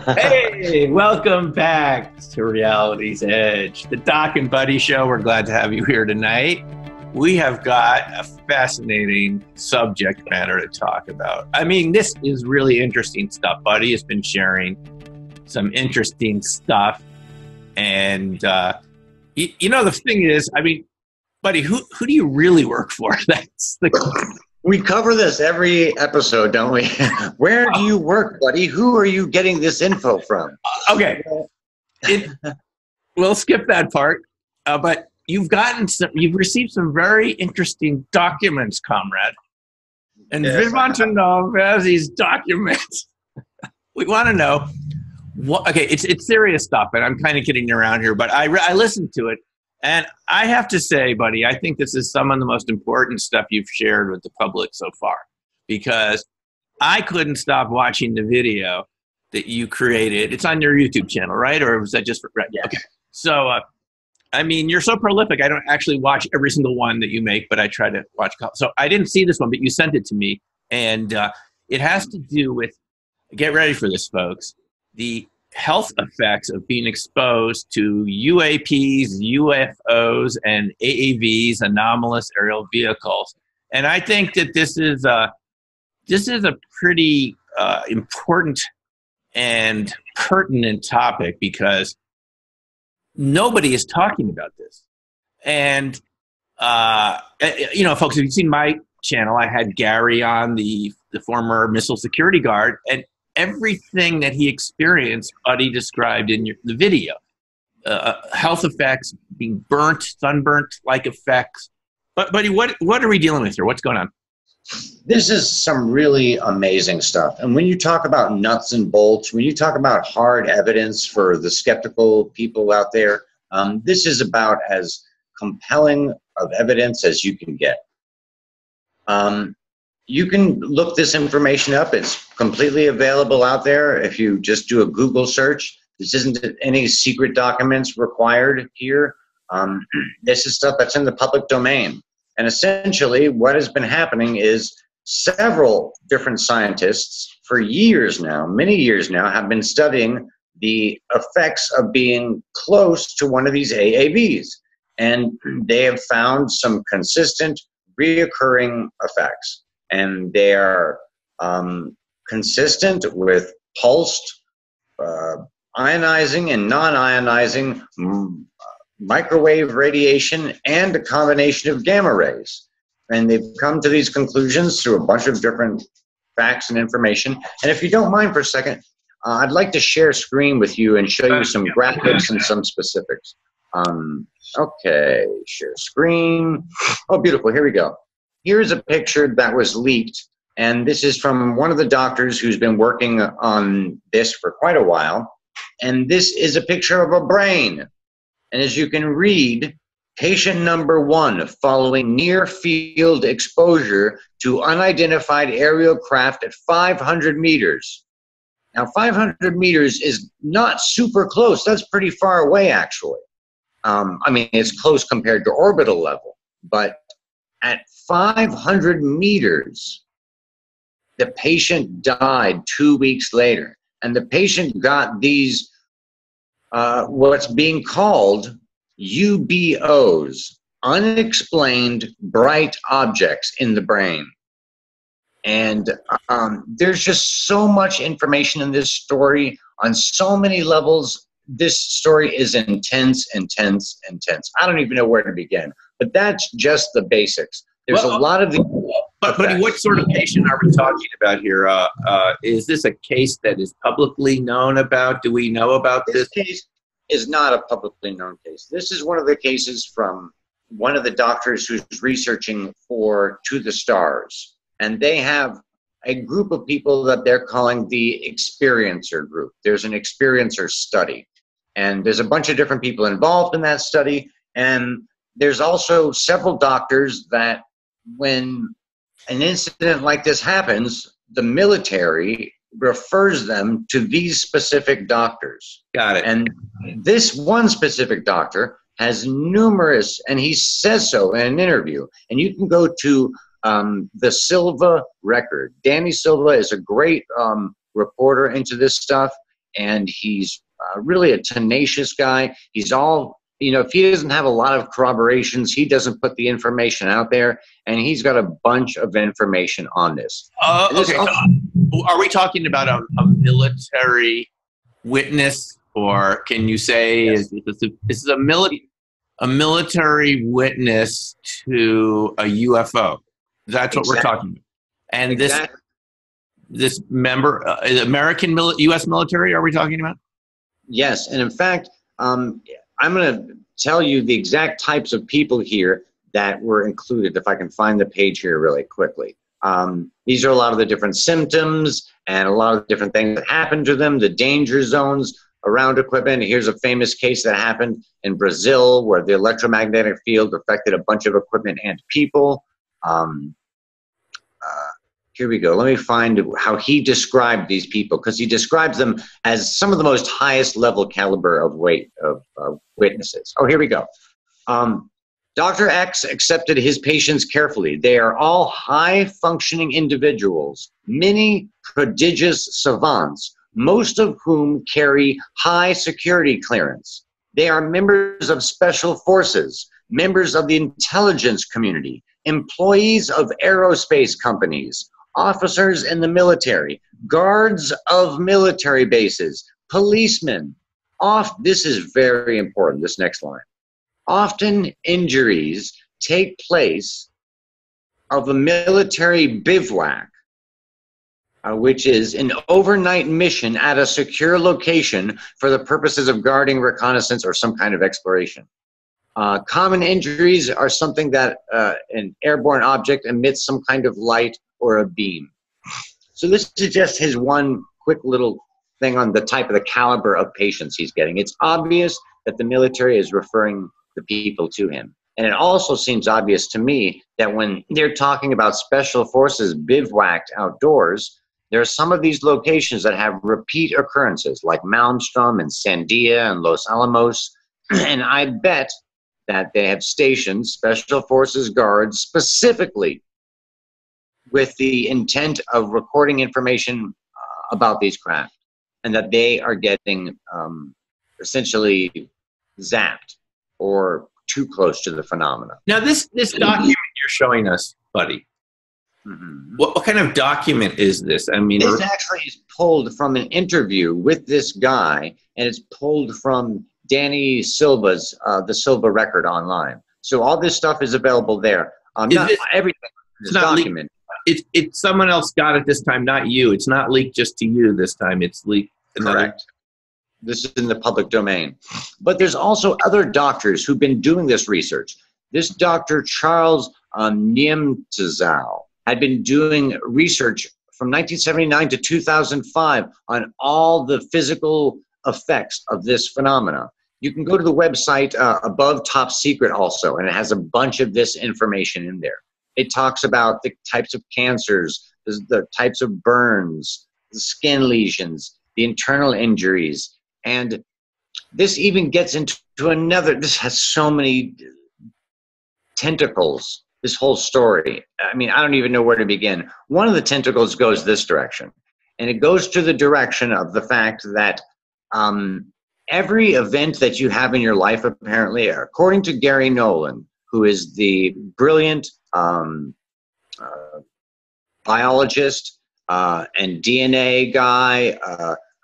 Hey, welcome back to Reality's Edge, the Doc and Buddy Show. We're glad to have you here tonight. We have got a fascinating subject matter to talk about. I mean, this is really interesting stuff. Buddy has been sharing some interesting stuff. And, you know, the thing is, I mean, Buddy, who do you really work for? That's the... We cover this every episode, don't we? Where do you work, buddy? Who are you getting this info from? Okay. We'll skip that part. But you've received some very interesting documents, comrade. And we want to know where these documents. We want to know what. Okay, it's serious stuff, and I'm kind of kidding around here, but I listened to it. And I have to say, buddy, I think this is some of the most important stuff you've shared with the public so far, because I couldn't stop watching the video that you created. It's on your YouTube channel, right? Or was that just for, right? Yes. Okay. So, I mean, you're so prolific. I don't actually watch every single one that you make, but I try to watch. So I didn't see this one, but you sent it to me. And it has to do with, get ready for this, folks, the health effects of being exposed to UAPs, UFOs, and AAVs, anomalous aerial vehicles. And I think that this is a pretty important and pertinent topic, because nobody is talking about this. And, you know, folks, if you've seen my channel, I had Gary on, the former missile security guard, and everything that he experienced, Buddy described in the video. Health effects, being burnt, sunburnt-like effects. But Buddy, what are we dealing with here? What's going on? This is some really amazing stuff. And when you talk about nuts and bolts, when you talk about hard evidence for the skeptical people out there, this is about as compelling of evidence as you can get. You can look this information up. It's completely available out there. If you just do a Google search, this isn't any secret documents required here. This is stuff that's in the public domain. And essentially what has been happening is several different scientists for years now, many years now, have been studying the effects of being close to one of these AAVs. And they have found some consistent, reoccurring effects. And they are consistent with pulsed, ionizing and non-ionizing microwave radiation and a combination of gamma rays. And they've come to these conclusions through a bunch of different facts and information. And if you don't mind for a second, I'd like to share screen with you and show you some graphics and some specifics. Okay, share screen. Oh, beautiful. Here we go. Here's a picture that was leaked, and this is from one of the doctors who's been working on this for quite a while. And this is a picture of a brain. And as you can read, patient number 1 following near field exposure to unidentified aerial craft at 500 meters. Now, 500 meters is not super close. That's pretty far away, actually. I mean, it's close compared to orbital level, but at 500 meters, the patient died 2 weeks later. And the patient got these, what's being called UBOs, unexplained bright objects in the brain. And there's just so much information in this story on so many levels. This story is intense, intense, intense. I don't even know where to begin, but that's just the basics. There's a lot of the. But what sort of patient are we talking about here? Is this a case that is publicly known about? Do we know about this? This case is not a publicly known case. This is one of the cases from one of the doctors who's researching for To the Stars. And they have a group of people that they're calling the experiencer group. There's an experiencer study. And there's a bunch of different people involved in that study. And there's also several doctors that when an incident like this happens, the military refers them to these specific doctors. Got it. And this one specific doctor has numerous, and he says so in an interview, and you can go to The Silva record. Danny Silva is a great reporter into this stuff, and he's really a tenacious guy. He's all, if he doesn't have a lot of corroborations, he doesn't put the information out there, and he's got a bunch of information on this. Okay, so are we talking about a military witness, or can you say is this a military witness to a UFO? That's what we're talking about. And this member, American U.S. military, are we talking about? Yes, and in fact, I'm going to tell you the exact types of people here that were included, if I can find the page here really quickly. These are a lot of the different symptoms and a lot of the different things that happened to them, the danger zones around equipment. Here's a famous case that happened in Brazil where the electromagnetic field affected a bunch of equipment and people. Here we go. Let me find how he described these people, because he describes them as some of the most highest level caliber of witnesses. Oh, here we go. Dr. X accepted his patients carefully. They are all high-functioning individuals, many prodigious savants, most of whom carry high security clearance. They are members of special forces, members of the intelligence community, employees of aerospace companies, officers in the military, guards of military bases, policemen. This is very important, this next line. Often injuries take place of a military bivouac, which is an overnight mission at a secure location for the purposes of guarding, reconnaissance, or some kind of exploration. Common injuries are something that an airborne object emits some kind of light or a beam. So this is just his one quick little thing on the type of the caliber of patients he's getting. It's obvious that the military is referring the people to him. And it also seems obvious to me that when they're talking about special forces bivouacked outdoors, there are some of these locations that have repeat occurrences, like Malmstrom and Sandia and Los Alamos. And I bet that they have stationed special forces guards specifically with the intent of recording information about these craft, and that they are getting essentially zapped or too close to the phenomena. Now, this document you're showing us, buddy, what kind of document is this? I mean, this actually is pulled from an interview with this guy, and it's pulled from Danny Silva's The Silva Record online. So all this stuff is available there. Not everything is documented. It's someone else got it this time, not you. It's not leaked just to you this time. It's leaked. Correct. This is in the public domain. But there's also other doctors who've been doing this research. This Dr. Charles Niemczau had been doing research from 1979 to 2005 on all the physical effects of this phenomena. You can go to the website above Top Secret also, and it has a bunch of this information in there. It talks about the types of cancers, the types of burns, the skin lesions, the internal injuries. And this even gets into this has so many tentacles, this whole story. I mean, I don't even know where to begin. One of the tentacles goes this direction, and it goes to the direction of the fact that every event that you have in your life, apparently, according to Gary Nolan, who is the brilliant biologist and DNA guy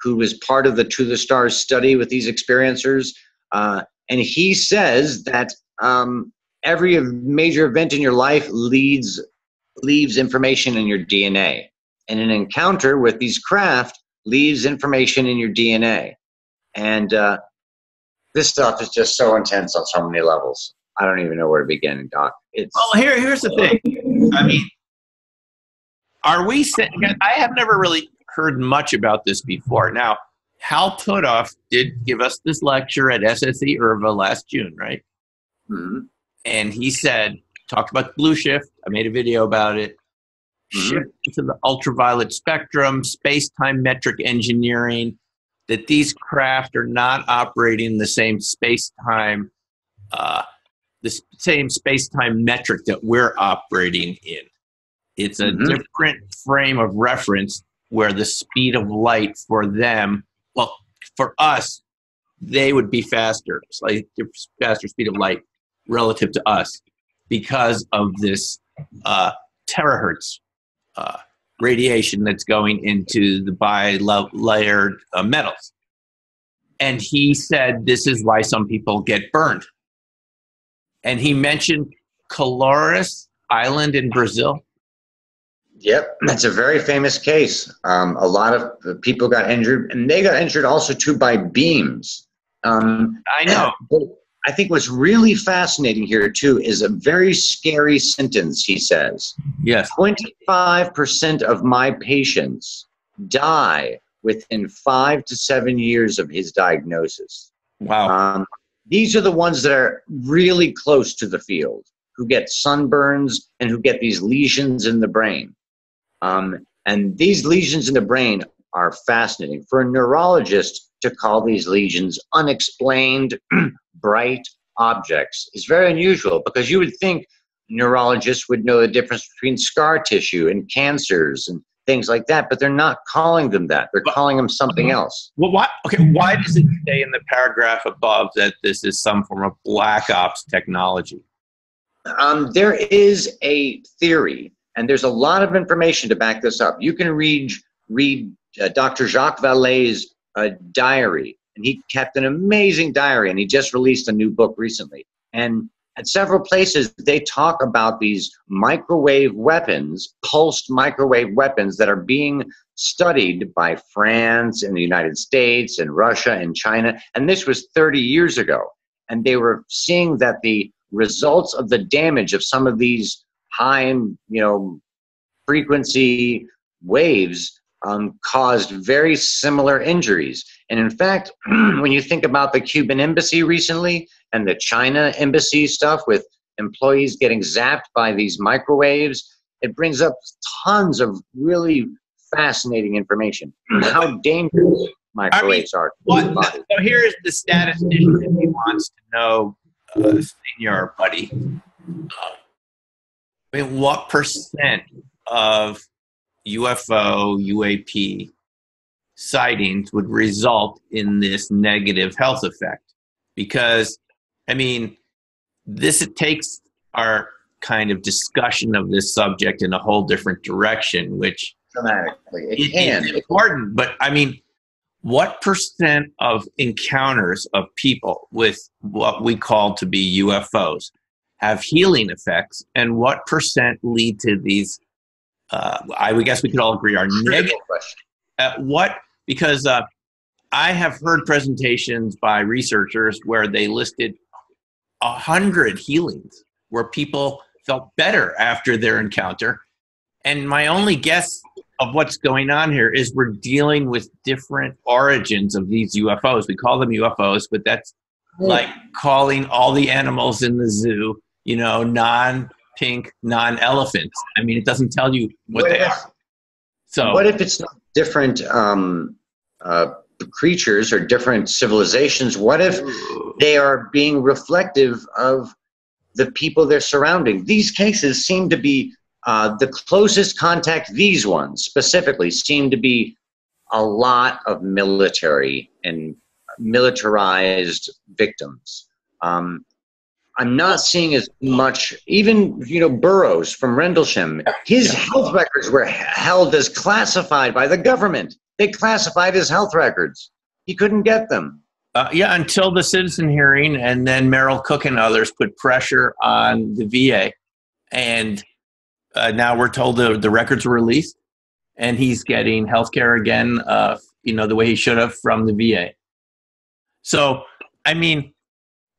who was part of the To the Stars study with these experiencers. And he says that every major event in your life leaves information in your DNA. And an encounter with these craft leaves information in your DNA. And this stuff is just so intense on so many levels. I don't even know where to begin, Doc. Well, here's the thing. I mean, I have never really heard much about this before. Now, Hal Puthoff did give us this lecture at SSE IRVA last June, right? Mm-hmm. And he talked about Blueshift. I made a video about it. Shift to the ultraviolet spectrum, space-time metric engineering, that these craft are not operating the same space-time metric that we're operating in. It's a different frame of reference where the speed of light for them, well, for us, they would be faster, slightly faster speed of light relative to us because of this terahertz radiation that's going into the bilayered metals. And he said this is why some people get burned. And he mentioned Colores Island in Brazil. Yep, that's a very famous case. A lot of people got injured, and they got injured also too by beams. I know. I think what's really fascinating here too is a very scary sentence. He says, "Yes, 25% of my patients die within 5 to 7 years of his diagnosis." Wow. These are the ones that are really close to the field, who get sunburns and who get these lesions in the brain. And these lesions in the brain are fascinating. For a neurologist to call these lesions unexplained bright objects is very unusual, because you would think neurologists would know the difference between scar tissue and cancers and things like that, but they're not calling them that. They're calling them something else. Well, why does it say in the paragraph above that this is some form of black ops technology? There is a theory, and there's a lot of information to back this up. You can read Dr. Jacques Vallée's diary, and he kept an amazing diary, and he just released a new book recently. And at several places, they talk about these microwave weapons, pulsed microwave weapons that are being studied by France and the United States and Russia and China. And this was 30 years ago. And they were seeing that the results of the damage of some of these high, frequency waves caused very similar injuries. And in fact, when you think about the Cuban embassy recently and the China embassy stuff with employees getting zapped by these microwaves, it brings up tons of really fascinating information. How dangerous microwaves are to the body. So here's the statistician if he wants to know, senior buddy. What percent of UFO, UAP sightings would result in this negative health effect? Because, it takes our kind of discussion of this subject in a whole different direction, which dramatically it's important. But what percent of encounters of people with what we call to be UFOs have healing effects, and what percent lead to these? I would guess we could all agree are negative. Because I have heard presentations by researchers where they listed 100 healings where people felt better after their encounter. And my only guess of what's going on here is we're dealing with different origins of these UFOs. We call them UFOs, but that's like calling all the animals in the zoo, non-pink, non-elephants. It doesn't tell you what they are. So what if it's not different creatures or different civilizations? What if they are being reflective of the people they're surrounding? These cases seem to be the closest contact. These ones specifically seem to be a lot of military and militarized victims. I'm not seeing as much, even, Burroughs from Rendlesham, his health records were held as classified by the government. They classified his health records. He couldn't get them. Until the citizen hearing, and then Merrill Cook and others put pressure on the VA. And now we're told the records were released, and he's getting health care again, the way he should have from the VA. So,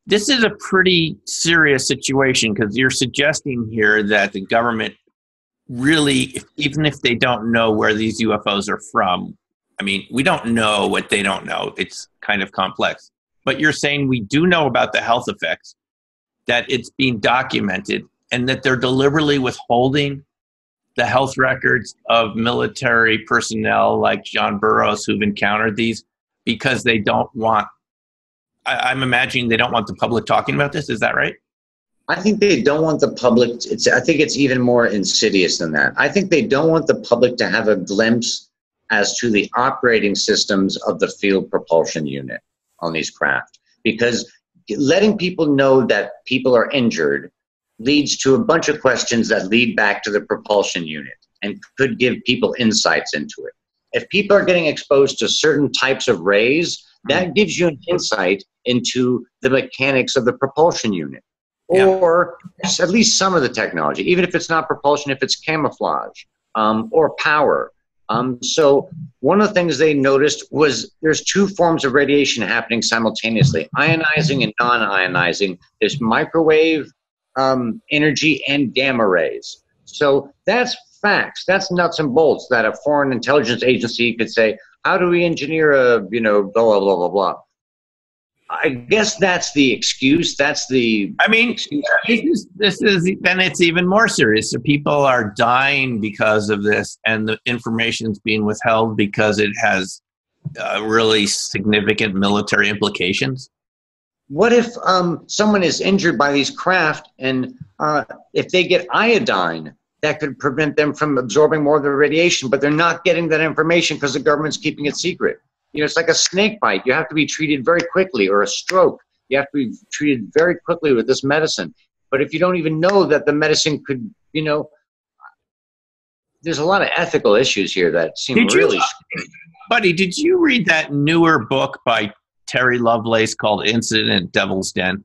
this is a pretty serious situation, because you're suggesting here that the government really, even if they don't know where these UFOs are from, we don't know what they don't know. It's kind of complex. But you're saying we do know about the health effects, that it's being documented, and that they're deliberately withholding the health records of military personnel like John Burroughs who've encountered these because they don't want, I'm imagining they don't want the public talking about this. Is that right? I think they don't want the public. I think it's even more insidious than that. I think they don't want the public to have a glimpse as to the operating systems of the field propulsion unit on these craft, because letting people know that people are injured leads to a bunch of questions that lead back to the propulsion unit and could give people insights into it. If people are getting exposed to certain types of rays, that gives you an insight into the mechanics of the propulsion unit, or at least some of the technology, even if it's not propulsion, if it's camouflage or power. So one of the things they noticed was there's two forms of radiation happening simultaneously, ionizing and non-ionizing. There's microwave energy and gamma rays. So that's facts. That's nuts and bolts that a foreign intelligence agency could say, how do we engineer a, blah, blah, blah, blah, blah. I guess that's the excuse. That's the. I mean, this is then it's even more serious. So people are dying because of this, and the information is being withheld because it has really significant military implications. What if someone is injured by these craft, and if they get iodine, that could prevent them from absorbing more of the radiation, but they're not getting that information because the government's keeping it secret. It's like a snake bite. You have to be treated very quickly, or a stroke. You have to be treated very quickly with this medicine. But if you don't even know that the medicine could, there's a lot of ethical issues here that seem really strange. Buddy, did you read that newer book by Terry Lovelace called Incident at Devil's Den?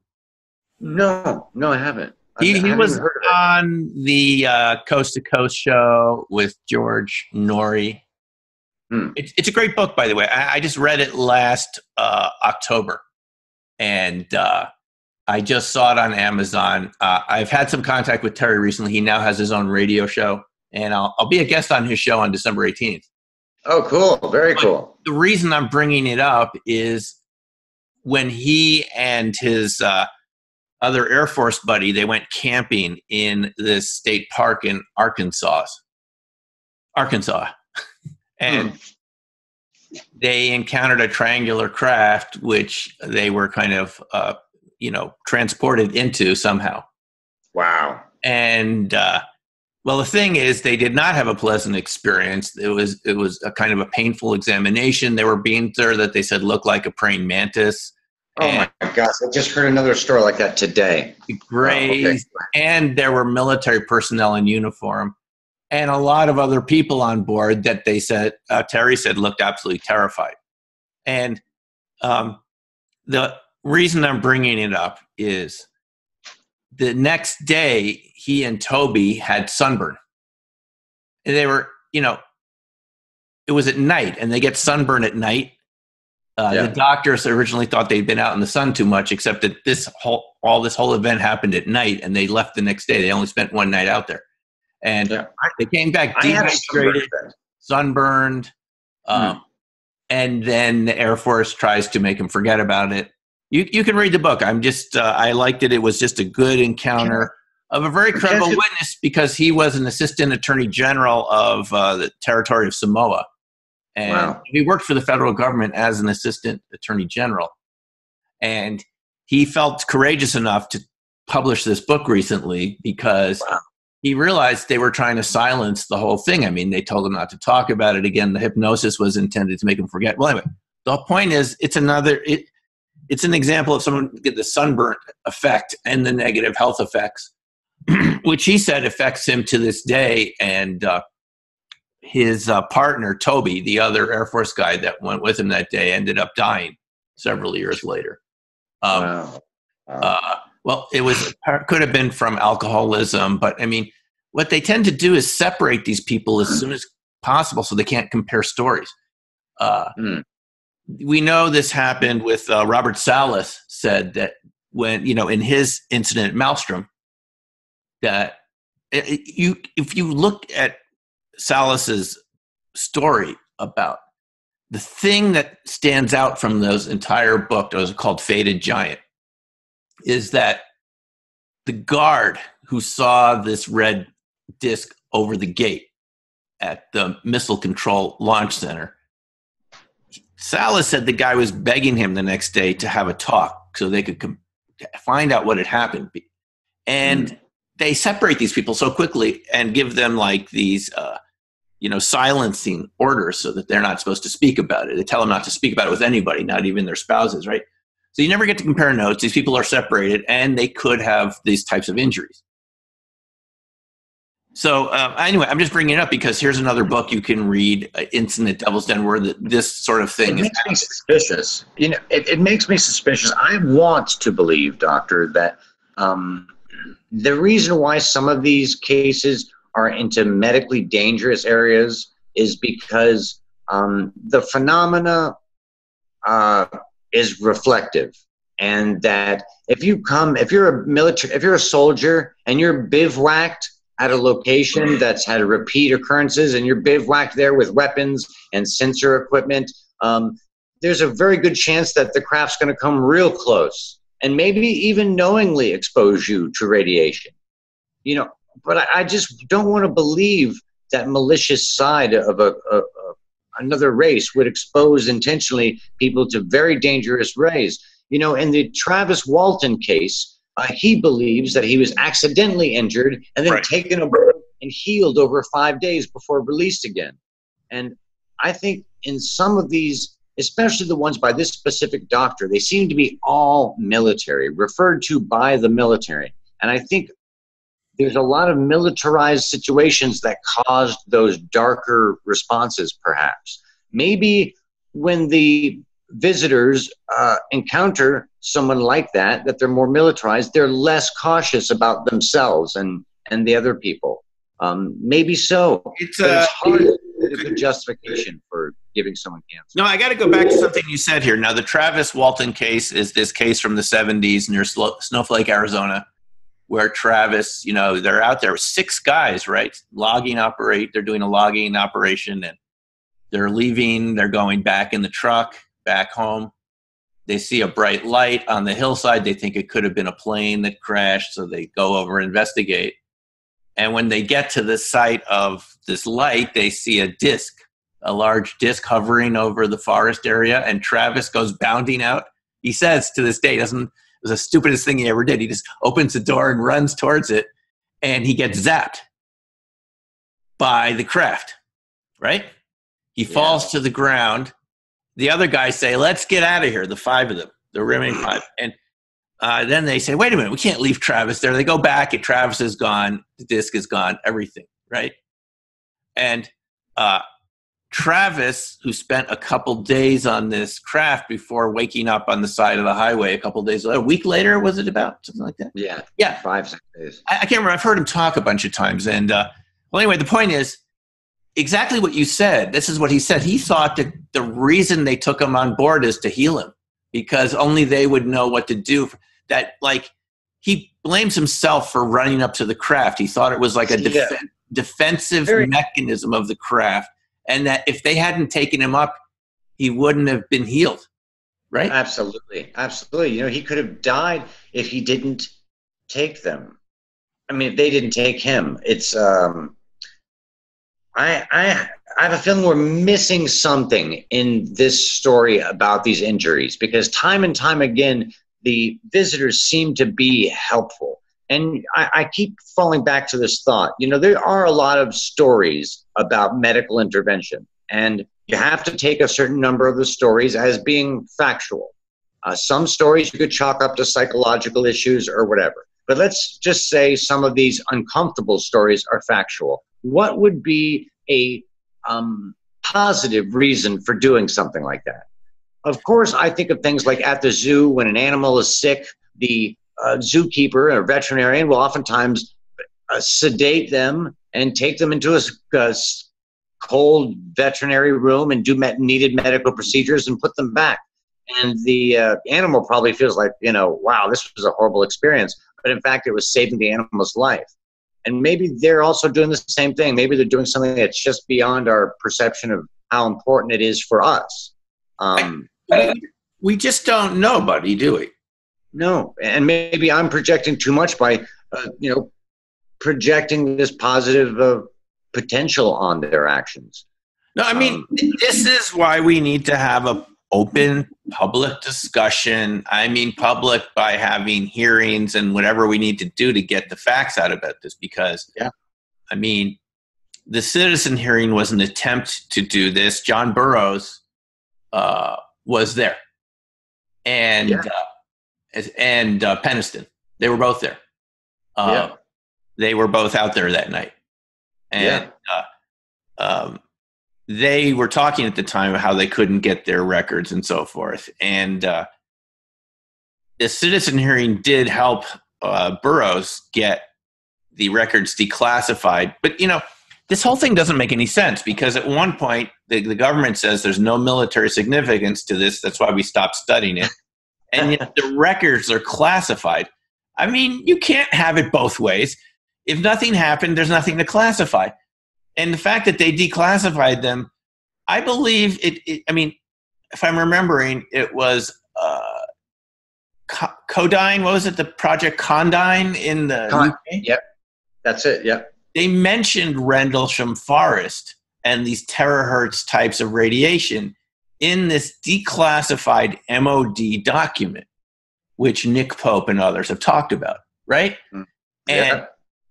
No, I haven't. He was on the Coast to Coast show with George Norrie. It's a great book, by the way. I just read it last October, and I just saw it on Amazon. I've had some contact with Terry recently. He now has his own radio show, and I'll be a guest on his show on December 18th. Oh, cool. Very cool. The reason I'm bringing it up is when he and his other Air Force buddy, they went camping in this state park in Arkansas. And they encountered a triangular craft, which they were kind of, transported into somehow. Wow. And, well, the thing is, they did not have a pleasant experience. It was a kind of a painful examination. There were beings there that they said looked like a praying mantis. Oh my gosh, I just heard another story like that today. Grays, and there were military personnel in uniform. And a lot of other people on board that they said, Terry said, looked absolutely terrified. And the reason I'm bringing it up is the next day, he and Toby had sunburn. And they were, it was at night, and they get sunburn at night. The doctors originally thought they'd been out in the sun too much, except that this whole event happened at night, and they left the next day. They only spent one night out there. And they came back dehydrated, sunburned, and then the Air Force tries to make them forget about it. You can read the book. I liked it. It was just a good encounter of a very credible witness, because he was an assistant attorney general of the territory of Samoa. And he worked for the federal government as an assistant attorney general. And he felt courageous enough to publish this book recently because he realized they were trying to silence the whole thing. I mean, they told him not to talk about it again. The hypnosis was intended to make him forget. Well, anyway, the point is, it's an example of someone get the sunburn effect and the negative health effects, which he said affects him to this day. And his partner, Toby, the other Air Force guy that went with him that day, ended up dying several years later. Well, could have been from alcoholism, but I mean, what they tend to do is separate these people as soon as possible so they can't compare stories. We know this happened with Robert Salas said that when, in his incident at Maelstrom, that if you look at Salas's story about the thing that stands out from those entire book, that was called Faded Giant, is that the guard who saw this red disc over the gate at the Missile Control Launch Center, Salas said the guy was begging him the next day to have a talk so they could find out what had happened. And they separate these people so quickly and give them like these, silencing orders so that they're not supposed to speak about it. They tell them not to speak about it with anybody, not even their spouses, right? So you never get to compare notes. These people are separated, and they could have these types of injuries. So anyway, I'm just bringing it up because here's another book you can read, Incident at Devil's Den, where this sort of thing is. It makes me suspicious. It makes me suspicious. I want to believe, Doctor, that the reason why some of these cases are into medically dangerous areas is because the phenomena is reflective, and that if you're a soldier and you're bivouacked at a location that's had repeat occurrences, and you're bivouacked there with weapons and sensor equipment, there's a very good chance that the craft's going to come real close and maybe even knowingly expose you to radiation. But I just don't want to believe that malicious side of another race would expose intentionally people to very dangerous rays. In the Travis Walton case, he believes that he was accidentally injured and then taken aboard and healed over 5 days before released again. And I think in some of these, especially the ones by this specific doctor, they seem to be all military, referred to by the military. And I think there's a lot of militarized situations that caused those darker responses, perhaps. Maybe when the visitors encounter someone like that they're more militarized, they're less cautious about themselves and the other people. Maybe so. It's hard to get a good justification for giving someone cancer. No, I got to go back to something you said here. Now, the Travis Walton case is this case from the 70s near Snowflake, Arizona, where Travis, they're out there with 6 guys, right? They're doing a logging operation, and they're leaving. They're going back in the truck, back home. They see a bright light on the hillside. They think it could have been a plane that crashed, so they go over and investigate. And when they get to the site of this light, they see a large disc hovering over the forest area, and Travis goes bounding out. He says to this day, it was the stupidest thing he ever did. He just opens the door and runs towards it, and he gets zapped by the craft, right? He falls to the ground. The other guys say, let's get out of here, the 5 of them, the remaining 5. And then they say, wait a minute, we can't leave Travis there. They go back, and Travis is gone, the disc is gone, everything, right? And Travis, who spent a couple days on this craft before waking up on the side of the highway a couple days later, a week later, was it about? Something like that? Yeah. 5-6 days. I can't remember. I've heard him talk a bunch of times. And well, anyway, the point is, exactly what you said. This is what he said. He thought that the reason they took him on board is to heal him, because only they would know what to do. He blames himself for running up to the craft. He thought it was like a defensive mechanism of the craft, and that if they hadn't taken him up, he wouldn't have been healed, right? Absolutely. He could have died if he didn't take them. I mean, if they didn't take him. It's I have a feeling we're missing something in this story about these injuries, because time and time again, the visitors seem to be helpful. And I keep falling back to this thought. There are a lot of stories about medical intervention, and you have to take a certain number of the stories as being factual. Some stories you could chalk up to psychological issues or whatever. But let's just say some of these uncomfortable stories are factual. What would be a positive reason for doing something like that? Of course, I think of things like at the zoo, when an animal is sick, the zookeeper or veterinarian will oftentimes sedate them and take them into a cold veterinary room and do needed medical procedures and put them back. And the animal probably feels like, wow, this was a horrible experience. But in fact, it was saving the animal's life. And maybe they're also doing the same thing. Maybe they're doing something that's just beyond our perception of how important it is for us. We just don't know, buddy, do we? No. And maybe I'm projecting too much by, projecting this positive potential on their actions. No, I mean, this is why we need to have open public discussion. I mean, public by having hearings and whatever we need to do to get the facts out about this, because, I mean, the citizen hearing was an attempt to do this. John Burroughs was there, and Peniston. They were both there. They were both out there that night, and they were talking at the time of how they couldn't get their records and so forth. And the citizen hearing did help Burroughs get the records declassified. But, you know, this whole thing doesn't make any sense, because at one point the government says there's no military significance to this. That's why we stopped studying it. And yet the records are classified. I mean, you can't have it both ways. If nothing happened, there's nothing to classify. And the fact that they declassified them, I believe I mean, if I'm remembering, it was Codine. What was it? The Project Condyne in the UK? Yep, that's it. Yep. They mentioned Rendlesham Forest and these terahertz types of radiation in this declassified MOD document, which Nick Pope and others have talked about, right? And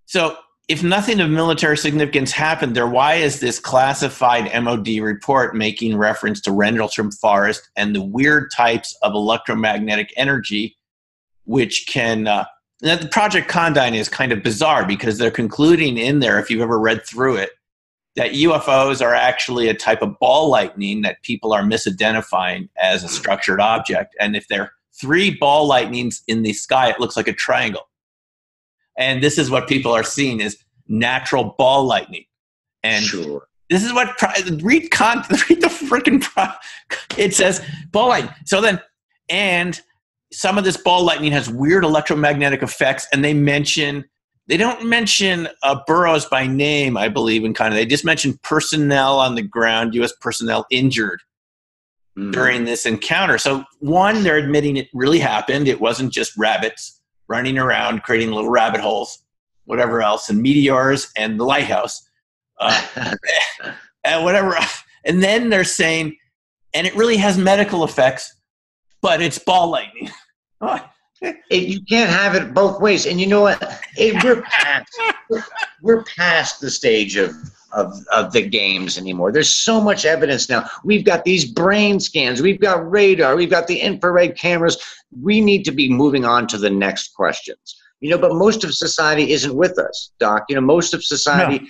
so if nothing of military significance happened there, why is this classified MOD report making reference to Rendlesham Forest and the weird types of electromagnetic energy, which can the Project Condyne is kind of bizarre, because they're concluding in there, if you've ever read through it, that UFOs are actually a type of ball lightning that people are misidentifying as a structured object. And if there are 3 ball lightnings in the sky, it looks like a triangle. And this is what people are seeing is natural ball lightning. And this is what read the freaking it says ball lightning. So then, and some of this ball lightning has weird electromagnetic effects, and they don't mention Burroughs by name, I believe, in kind of. They just mention personnel on the ground, U.S. personnel injured during this encounter. So one, they're admitting it really happened. It wasn't just rabbits running around creating little rabbit holes, whatever else, and meteors and the lighthouse, and whatever. And then they're saying, and it really has medical effects, but it's ball lightning. You can't have it both ways. And you know what? We're past the stage of the games anymore. There's so much evidence now. We've got these brain scans. We've got radar. We've got the infrared cameras. We need to be moving on to the next questions. You know, but most of society isn't with us, Doc. You know, most of society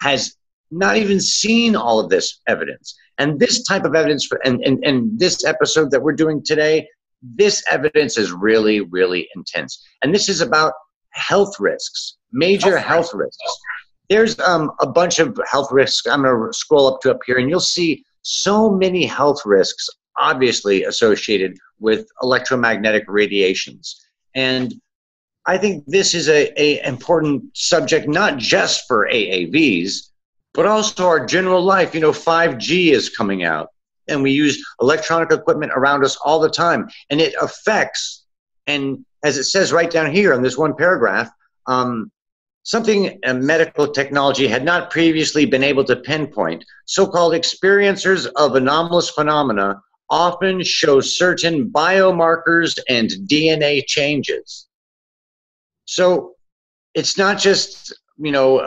has not even seen all of this evidence. And this type of evidence, and this episode that we're doing today, this evidence is really, really intense. And this is about health risks, major health risks. There's a bunch of health risks. I'm going to scroll up here, and you'll see so many health risks obviously associated with electromagnetic radiations. And I think this is a important subject, not just for AAVs, but also our general life. You know, 5G is coming out, and we use electronic equipment around us all the time, and it affects, and as it says right down here in this one paragraph, something medical technology had not previously been able to pinpoint. So-called experiencers of anomalous phenomena often show certain biomarkers and DNA changes. So it's not just, you know,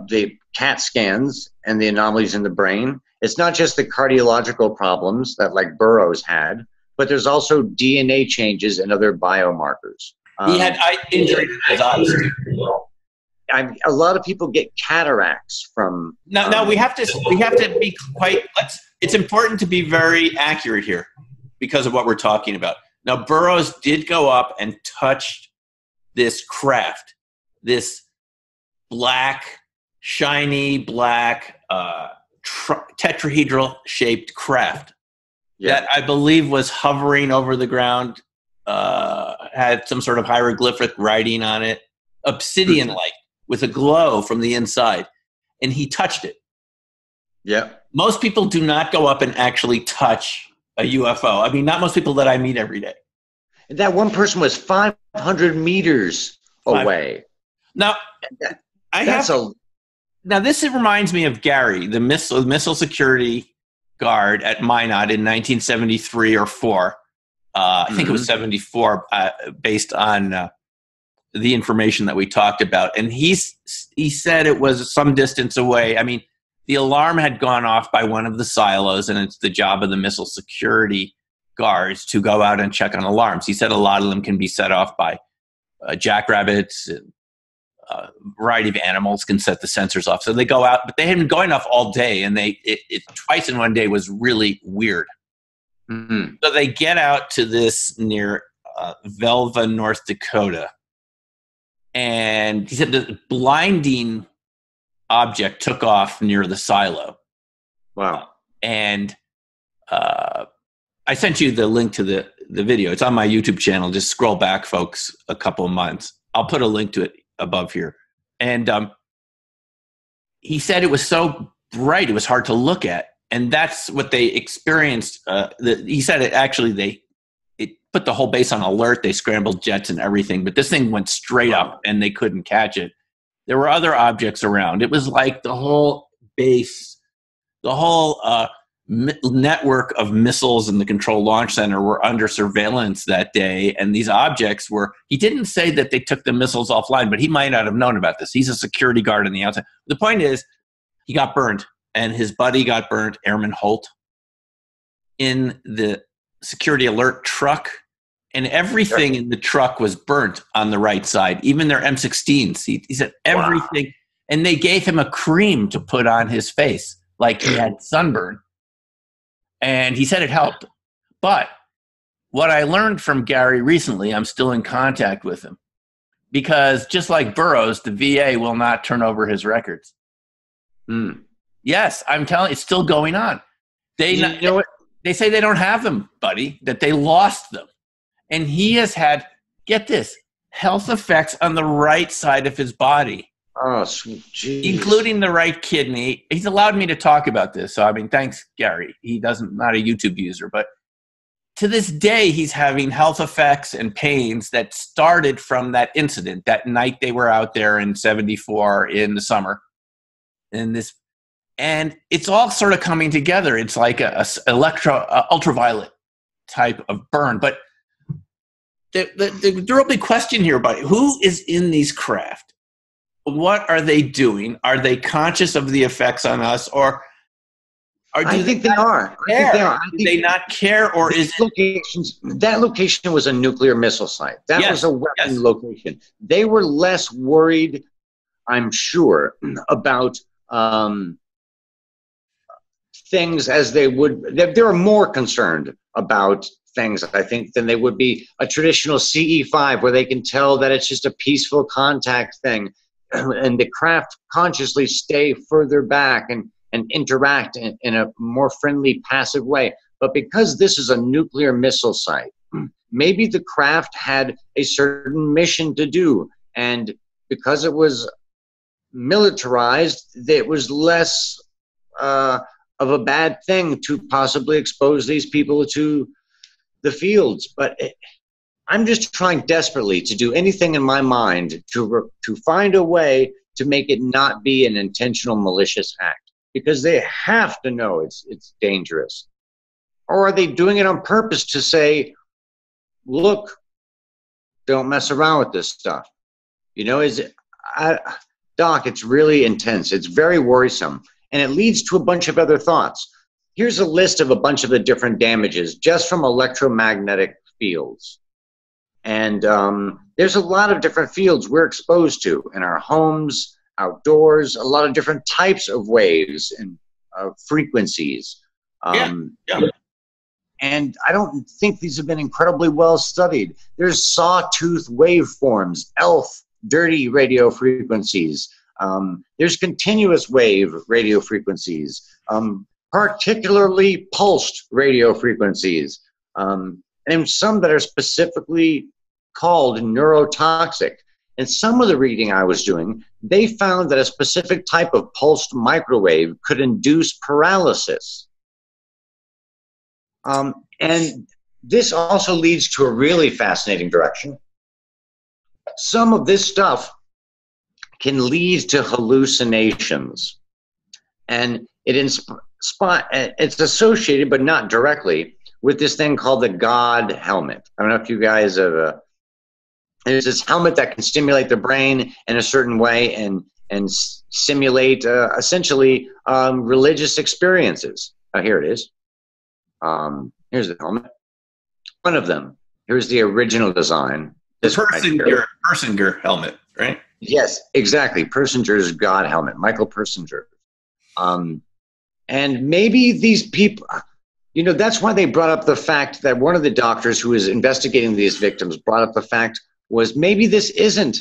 the CAT scans and the anomalies in the brain. It's not just the cardiological problems that like Burroughs had, but there's also DNA changes and other biomarkers. He had eye injury to his eyes. A lot of people get cataracts from. No, we have to be quite. It's important to be very accurate here because of what we're talking about. Now, Burroughs did go up and touched this craft, this black, shiny black, tetrahedral shaped craft that I believe was hovering over the ground, had some sort of hieroglyphic writing on it, obsidian-like, with a glow from the inside, and he touched it. Yeah. Most people do not go up and actually touch a UFO. I mean, not most people that I meet every day. That one person was 500 meters away. Now, now this reminds me of Gary, the missile security guard at Minot in 1973 or 4. I think it was 74, based on the information that we talked about. And he said it was some distance away. I mean, the alarm had gone off by one of the silos, and it's the job of the missile security guards to go out and check on alarms. He said a lot of them can be set off by jackrabbits, and a variety of animals can set the sensors off. So they go out, but they had been going off all day, and it twice in one day was really weird. Mm-hmm. So they get out to this near Velva, North Dakota. And he said the blinding object took off near the silo. Wow. And I sent you the link to the video. It's on my YouTube channel. Just scroll back, folks, a couple of months. I'll put a link to it above here. And he said it was so bright, it was hard to look at. And that's what they experienced. He said it put the whole base on alert. They scrambled jets and everything, but this thing went straight up and they couldn't catch it. There were other objects around. It was like the whole base, the whole network of missiles in the Control Launch Center were under surveillance that day. And these objects he didn't say that they took the missiles offline, but he might not have known about this. He's a security guard on the outside. The point is, he got burned, and his buddy got burned, Airman Holt, in the security alert truck. And everything in the truck was burnt on the right side, even their M16s. He said everything. Wow. And they gave him a cream to put on his face, like he had sunburn. And he said it helped. But what I learned from Gary recently, I'm still in contact with him. Because just like Burroughs, the VA will not turn over his records. Mm. Yes, I'm telling you, it's still going on. They say they don't have them, buddy, that they lost them. And he has had, get this, health effects on the right side of his body. Oh, sweet Jesus. Including the right kidney. He's allowed me to talk about this. So, I mean, thanks, Gary. He not a YouTube user. But to this day, he's having health effects and pains that started from that incident, that night they were out there in 74 in the summer. And it's all sort of coming together. It's like a ultraviolet type of burn. But the real big question here, buddy, who is in these craft? What are they doing? Are they conscious of the effects on us, or I think they are. Do they not care, or is that location was a nuclear missile site? That was a weapon location. They were less worried, I'm sure, about things as they would. They were more concerned about things, I think, than they would be a traditional CE5, where they can tell that it's just a peaceful contact thing, and the craft consciously stay further back and interact in a more friendly, passive way. But because this is a nuclear missile site, maybe the craft had a certain mission to do, and because it was militarized, it was less of a bad thing to possibly expose these people to the fields. But I'm just trying desperately to do anything in my mind to find a way to make it not be an intentional malicious act, because they have to know it's dangerous. Or are they doing it on purpose to say, look, don't mess around with this stuff? You know, Doc, it's really intense. It's very worrisome. And it leads to a bunch of other thoughts. Here's a list of a bunch of the different damages just from electromagnetic fields. And there's a lot of different fields we're exposed to in our homes, outdoors, a lot of different types of waves and frequencies. And I don't think these have been incredibly well studied. There's sawtooth waveforms, ELF, dirty radio frequencies. There's continuous wave radio frequencies, particularly pulsed radio frequencies, and some that are specifically called neurotoxic. And some of the reading I was doing, they found that a specific type of pulsed microwave could induce paralysis. And this also leads to a really fascinating direction. Some of this stuff can lead to hallucinations. And it's associated, but not directly, with this thing called the God helmet. I don't know if you guys have. There's this helmet that can stimulate the brain in a certain way and simulate essentially religious experiences. Here it is. Here's the helmet. One of them. Here's the original design. The Persinger helmet, right? Yes, exactly. Persinger's God helmet. Michael Persinger. And maybe these people, you know, that's why they brought up the fact that one of the doctors who was investigating these victims brought up the fact was maybe this isn't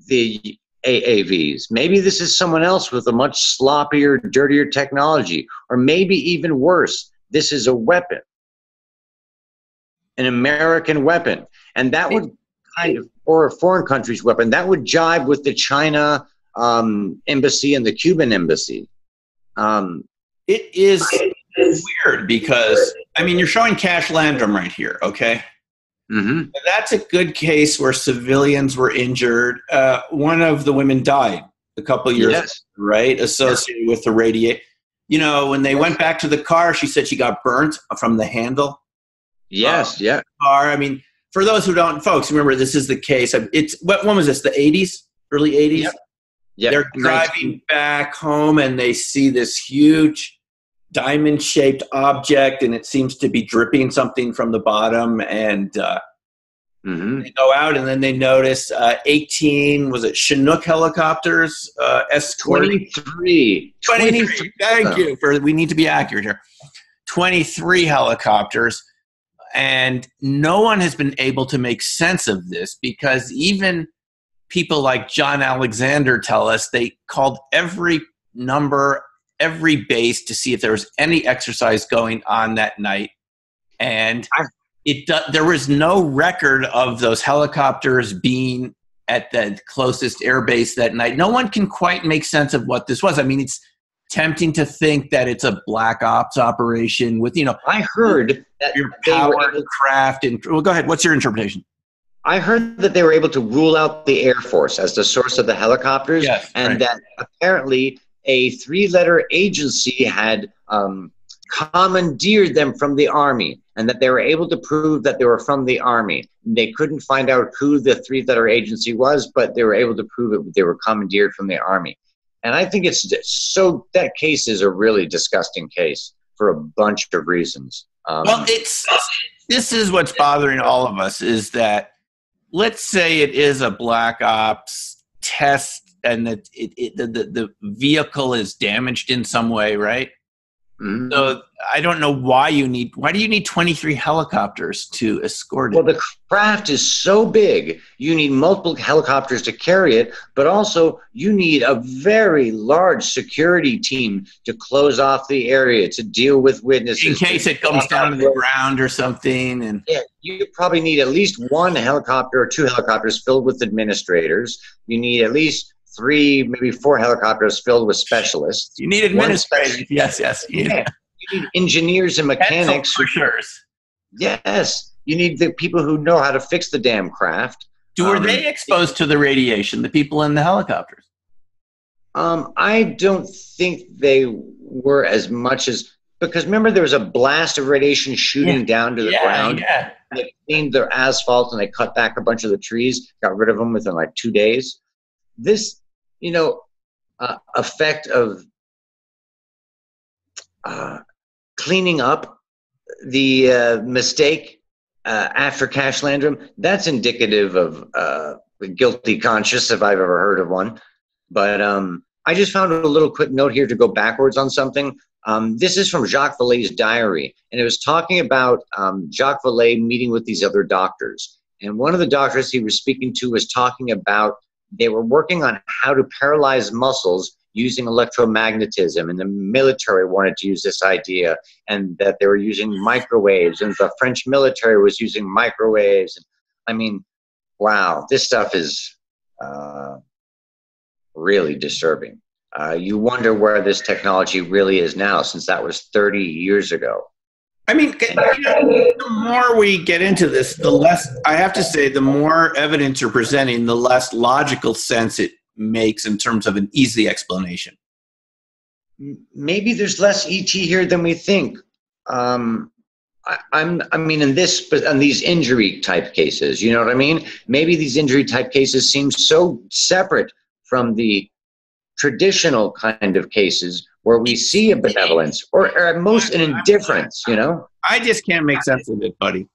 the AAVs. Maybe this is someone else with a much sloppier, dirtier technology. Or maybe even worse, this is a weapon, an American weapon. And that would kind of, or a foreign country's weapon, that would jibe with the China embassy and the Cuban embassy. It is weird because, I mean, you're showing Cash Landrum right here, okay? Mm-hmm. That's a good case where civilians were injured. One of the women died a couple of years ago, right? Associated with the radiation. You know, when they went back to the car, she said she got burnt from the handle. Yes, yeah. Car. I mean, for those who don't, folks, remember this is the case. It's when was this? The 80s, early 80s. Yep. Yep. They're driving back home and they see this huge diamond-shaped object, and it seems to be dripping something from the bottom. And they go out, and then they notice 18. Was it Chinook helicopters escorting 23? Thank you for. We need to be accurate here. 23 helicopters. And no one has been able to make sense of this because even people like John Alexander tell us they called every number, every base to see if there was any exercise going on that night. And there was no record of those helicopters being at the closest air base that night. No one can quite make sense of what this was. I mean, it's tempting to think that it's a black ops operation with, you know, I heard that your powered craft. And well, go ahead. What's your interpretation? I heard that they were able to rule out the Air Force as the source of the helicopters, that apparently a 3-letter agency had commandeered them from the Army, and that they were able to prove that they were from the Army. They couldn't find out who the 3-letter agency was, but they were able to prove it. They were commandeered from the Army. And I think that case is a really disgusting case for a bunch of reasons. Well, this is what's bothering all of us is that, let's say it is a black ops test and that the vehicle is damaged in some way, right? Mm-hmm. So I don't know why do you need 23 helicopters to escort it? Well, the craft is so big, you need multiple helicopters to carry it, but also you need a very large security team to close off the area, to deal with witnesses. In case it comes down to the ground or something. And yeah, you probably need at least 1 helicopter or 2 helicopters filled with administrators. You need at least 3, maybe 4 helicopters filled with specialists. You need administrators. Yes. Yeah. You need engineers and mechanics. Yes. You need the people who know how to fix the damn craft. Were they exposed to the radiation, the people in the helicopters? I don't think they were as much as, because remember there was a blast of radiation shooting down to the ground. Yeah. They cleaned their asphalt and they cut back a bunch of the trees, got rid of them within like 2 days. This, effect of cleaning up the mistake after Cash Landrum, that's indicative of a guilty conscience, if I've ever heard of one. But I just found a little quick note here to go backwards on something. This is from Jacques Vallée's diary, and it was talking about Jacques Vallée meeting with these other doctors. And one of the doctors he was speaking to was talking about they were working on how to paralyze muscles using electromagnetism, and the military wanted to use this idea, and that they were using microwaves, and the French military was using microwaves. I mean, wow, this stuff is really disturbing. You wonder where this technology really is now, since that was 30 years ago. I mean, the more we get into this, the less, I have to say, the more evidence you're presenting, the less logical sense it makes in terms of an easy explanation. maybe there's less ET here than we think. I mean, in these injury type cases, you know what I mean? Maybe these injury type cases seem so separate from the traditional kind of cases where we see a benevolence or at most an indifference, you know? I just can't make sense of it, buddy.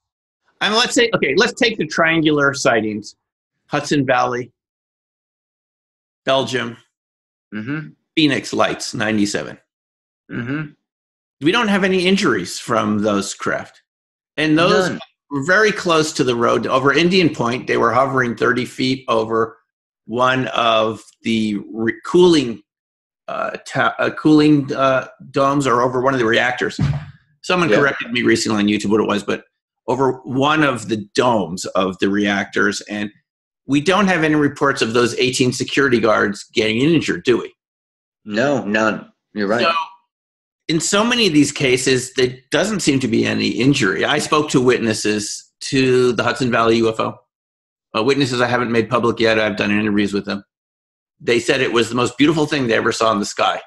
I mean, let's take the triangular sightings. Hudson Valley, Belgium, Phoenix Lights, 97. We don't have any injuries from those craft. And those were very close to the road. Over Indian Point, they were hovering 30 feet over one of the cooling domes, or over one of the reactors. Someone corrected me recently on YouTube what it was, but over one of the domes of the reactors. And we don't have any reports of those 18 security guards getting injured, do we? No, none. You're right. So, in so many of these cases, there doesn't seem to be any injury. I spoke to witnesses to the Hudson Valley UFO. Witnesses I haven't made public yet. I've done interviews with them. They said it was the most beautiful thing they ever saw in the sky.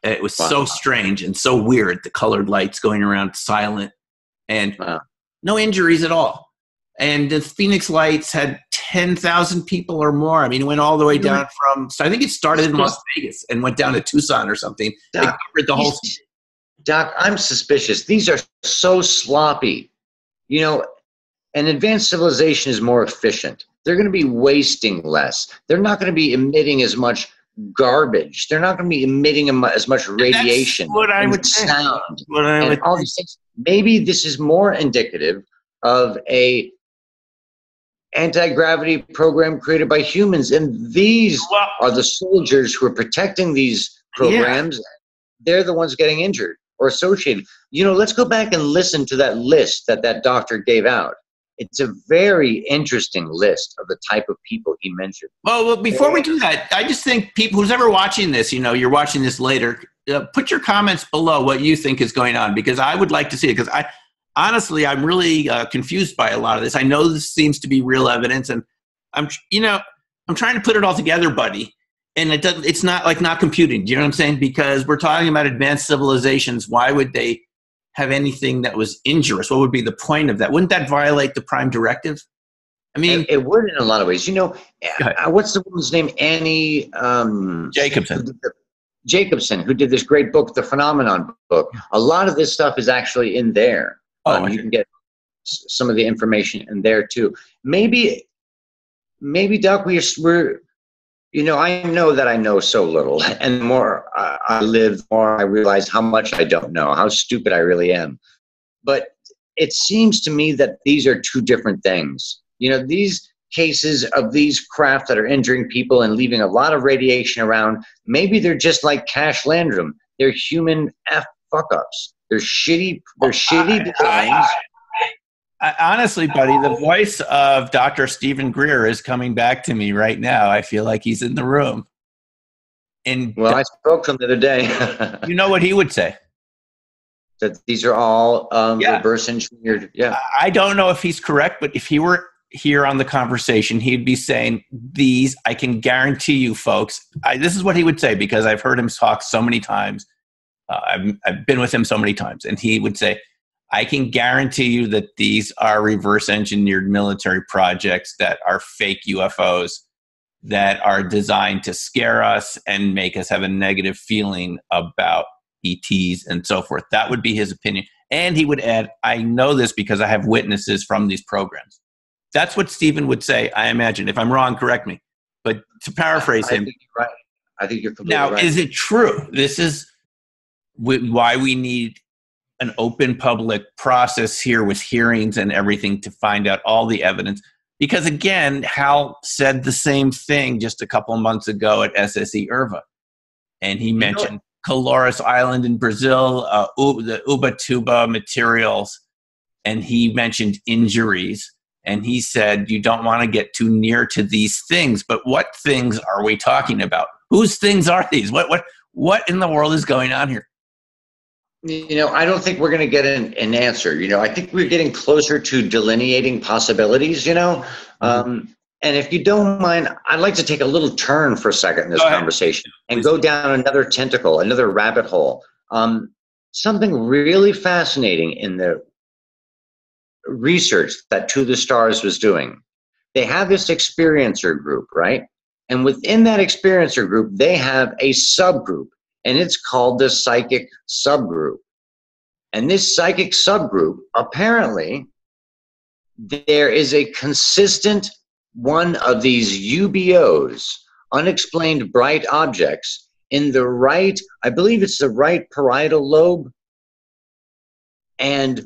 It was so strange and so weird, the colored lights going around silent, and no injuries at all. And the Phoenix Lights had 10,000 people or more. I mean, it went all the way down from, I think it started in Las Vegas and went down to Tucson or something. They covered the whole city. Doc, I'm suspicious. These are so sloppy. You know, an advanced civilization is more efficient. They're going to be wasting less. They're not going to be emitting as much garbage. They're not going to be emitting as much radiation. That's what I would sound. Say. All these things. Maybe this is more indicative of a anti-gravity program created by humans, and these are the soldiers who are protecting these programs. They're the ones getting injured or associated. You know, let's go back and listen to that list that doctor gave out. It's a very interesting list of the type of people he mentioned. Well, before we do that, I just think people who's ever watching this, you know, you're watching this later, put your comments below what you think is going on, because I would like to see it. Because honestly, I'm really confused by a lot of this. I know this seems to be real evidence, and I'm trying to put it all together, buddy. And it's not like not computing. Do you know what I'm saying? Because we're talking about advanced civilizations. Why would they have anything that was injurious? What would be the point of that? Wouldn't that violate the Prime Directive? I mean, it would in a lot of ways. You know, what's the woman's name? Annie Jacobson, who did this great book, The Phenomenon book. A lot of this stuff is actually in there. You can get some of the information in there too. Maybe, Doc, we're you know, I know that I know so little, and the more I live, the more I realize how much I don't know, how stupid I really am. But it seems to me that these are two different things. You know, these cases of these craft that are injuring people and leaving a lot of radiation around, maybe they're just like Cash Landrum. They're human fuck-ups. They're shitty designs. Honestly, buddy, the voice of Dr. Stephen Greer is coming back to me right now. I feel like he's in the room. And I spoke to him the other day. You know what he would say? That these are all reverse engineered. Yeah. I don't know if he's correct, but if he were here on the conversation, he'd be saying, these, I can guarantee you folks, this is what he would say, because I've heard him talk so many times. I've been with him so many times, and he would say, I can guarantee you that these are reverse engineered military projects that are fake UFOs that are designed to scare us and make us have a negative feeling about ETs and so forth. That would be his opinion. And he would add, I know this because I have witnesses from these programs. That's what Stephen would say, I imagine. If I'm wrong, correct me. But to paraphrase him. I think you're right. I think you're completely right. Now, is it true? This is why we need an open public process here with hearings and everything to find out all the evidence. Because again, Hal said the same thing just a couple of months ago at SSE Irva. And he mentioned Colores Island in Brazil, the Ubatuba materials, and he mentioned injuries. And he said, you don't want to get too near to these things. But what things are we talking about? Whose things are these? What in the world is going on here? You know, I don't think we're going to get an answer. You know, I think we're getting closer to delineating possibilities, you know. And And if you don't mind, I'd like to take a little turn for a second in this conversation and go down another tentacle, another rabbit hole. Something really fascinating in the research that To the Stars was doing. They have this experiencer group, right? And within that experiencer group, they have a subgroup, and it's called the psychic subgroup. And this psychic subgroup, apparently, there is a consistent one of these UBOs, unexplained bright objects, in the right, I believe it's the right parietal lobe, and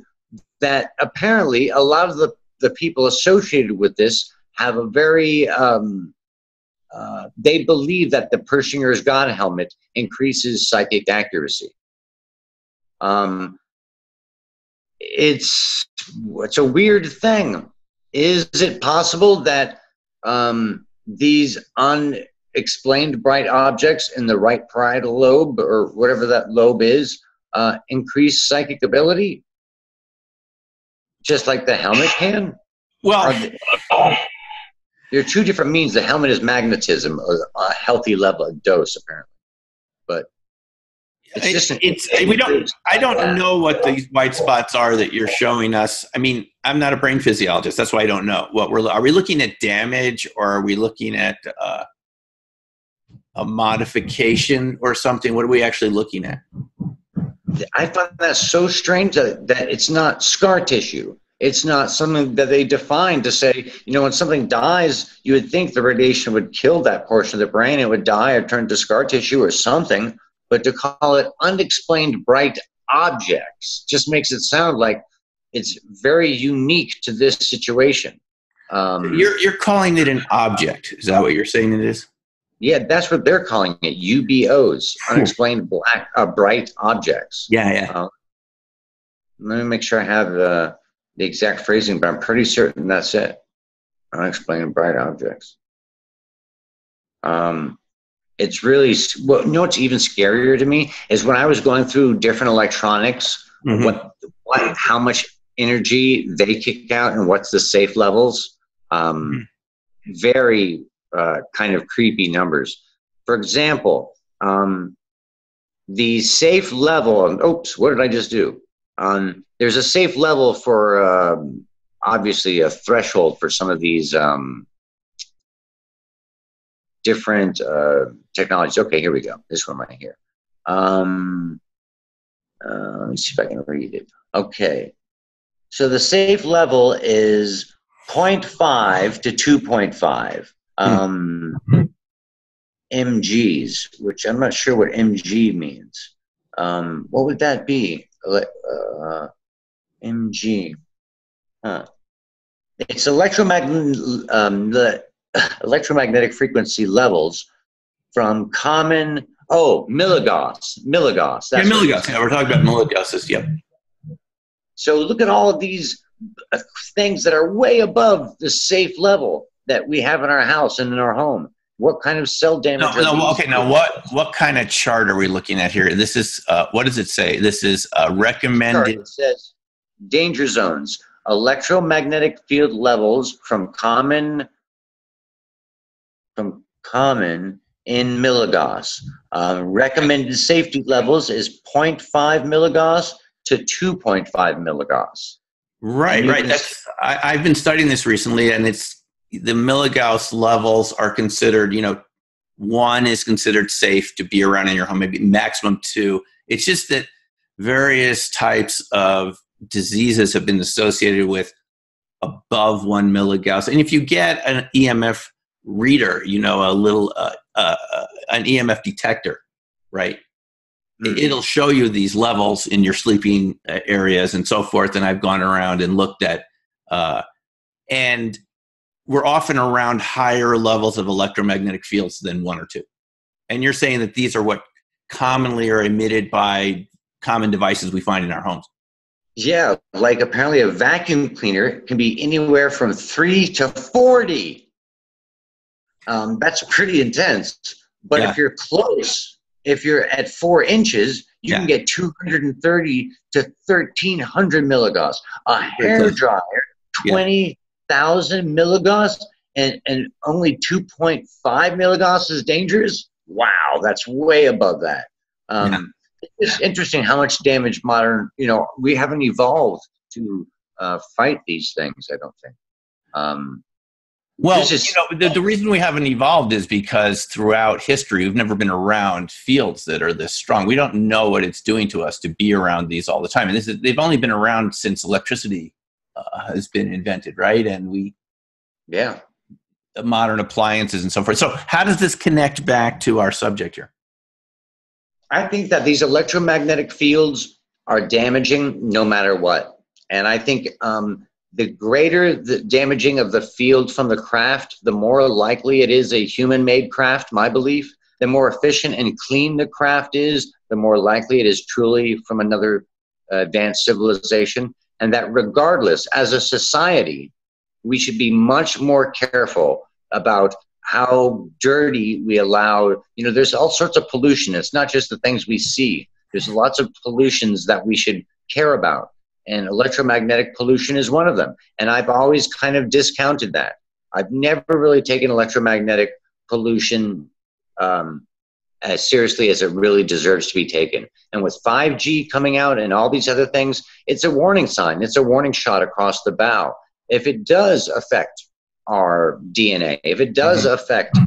that apparently a lot of the people associated with this have a very, they believe that the Pershingers God helmet increases psychic accuracy. It's a weird thing. Is it possible that these unexplained bright objects in the right parietal lobe, or whatever that lobe is, increase psychic ability? Just like the helmet can? Well, there are two different means. The helmet is magnetism, a healthy level of dose, apparently. But it's just I don't know what these white spots are that you're showing us. I mean, I'm not a brain physiologist. That's why I don't know. Are we looking at damage, or are we looking at a modification or something? What are we actually looking at? I find that so strange that it's not scar tissue. It's not something that they define to say, you know, when something dies, you would think the radiation would kill that portion of the brain. It would die or turn to scar tissue or something. But to call it unexplained bright objects just makes it sound like it's very unique to this situation. You're calling it an object. Is that what you're saying it is? Yeah, that's what they're calling it. UBOs, unexplained bright objects. Yeah. Let me make sure I have the exact phrasing, but I'm pretty certain that's it. Unexplained bright objects. It's really, well, you know what's even scarier to me is when I was going through different electronics, how much energy they kick out and what's the safe levels. Very kind of creepy numbers. For example, the safe level, oops, what did I just do? There's a safe level for, obviously, a threshold for some of these different technologies. Okay, here we go. This one right here. Let me see if I can read it. Okay. So the safe level is 0.5 to 2.5 mgs, which I'm not sure what mg means. What would that be? mg. It's electromagnetic frequency levels from common, milligauss. Milligauss. Yeah, milligauss. Yeah, we're talking about milligauss. Yep. So look at all of these things that are way above the safe level that we have in our house and in our home. What kind of cell damage? Okay. Now, what kind of chart are we looking at here? This is what does it say? This is recommended. It says danger zones, electromagnetic field levels from common in milligauss. Recommended safety levels is 0.5 milligauss to 2.5 milligauss. Right. I've been studying this recently, and it's the milligauss levels are considered, 1 is considered safe to be around in your home, maybe maximum 2. It's just that various types of diseases have been associated with above 1 milligauss. And if you get an EMF reader, a little an EMF detector, right? It'll show you these levels in your sleeping areas and so forth. And I've gone around and looked at, and we're often around higher levels of electromagnetic fields than 1 or 2. And you're saying that these are what commonly are emitted by common devices we find in our homes. Yeah, like apparently a vacuum cleaner can be anywhere from 3 to 40. That's pretty intense. But if you're close, if you're at 4 inches, you can get 230 to 1,300 milligauss. A hair dryer, 20,000 milligauss, and only 2.5 milligauss is dangerous. Wow, that's way above that. Yeah. It's interesting how much damage modern, we haven't evolved to fight these things, I don't think. Well, the reason we haven't evolved is because throughout history, we've never been around fields that are this strong. We don't know what it's doing to us to be around these all the time. And they've only been around since electricity has been invented, right? And modern appliances and so forth. So how does this connect back to our subject here? I think that these electromagnetic fields are damaging no matter what. And I think the greater the damaging of the field from the craft, the more likely it is a human-made craft, my belief. The more efficient and clean the craft is, the more likely it is truly from another advanced civilization. And that regardless, as a society, we should be much more careful about how dirty we allow. There's all sorts of pollution. It's not just the things we see. There's lots of pollutions that we should care about. And electromagnetic pollution is one of them. And I've always kind of discounted that. I've never really taken electromagnetic pollution as seriously as it really deserves to be taken. And with 5G coming out and all these other things, it's a warning sign. It's a warning shot across the bow. If it does affect our DNA, if it does affect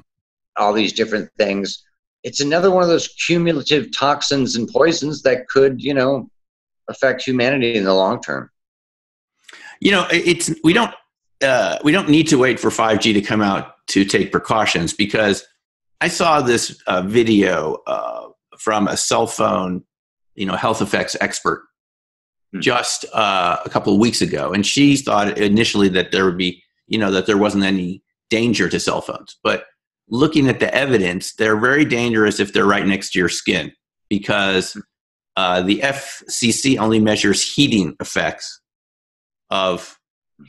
all these different things, it's another one of those cumulative toxins and poisons that could, affect humanity in the long term. We don't need to wait for 5G to come out to take precautions, because I saw this video from a cell phone, health effects expert just a couple of weeks ago, and she thought initially that there would be, that there wasn't any danger to cell phones. But looking at the evidence, they're very dangerous if they're right next to your skin, because the FCC only measures heating effects of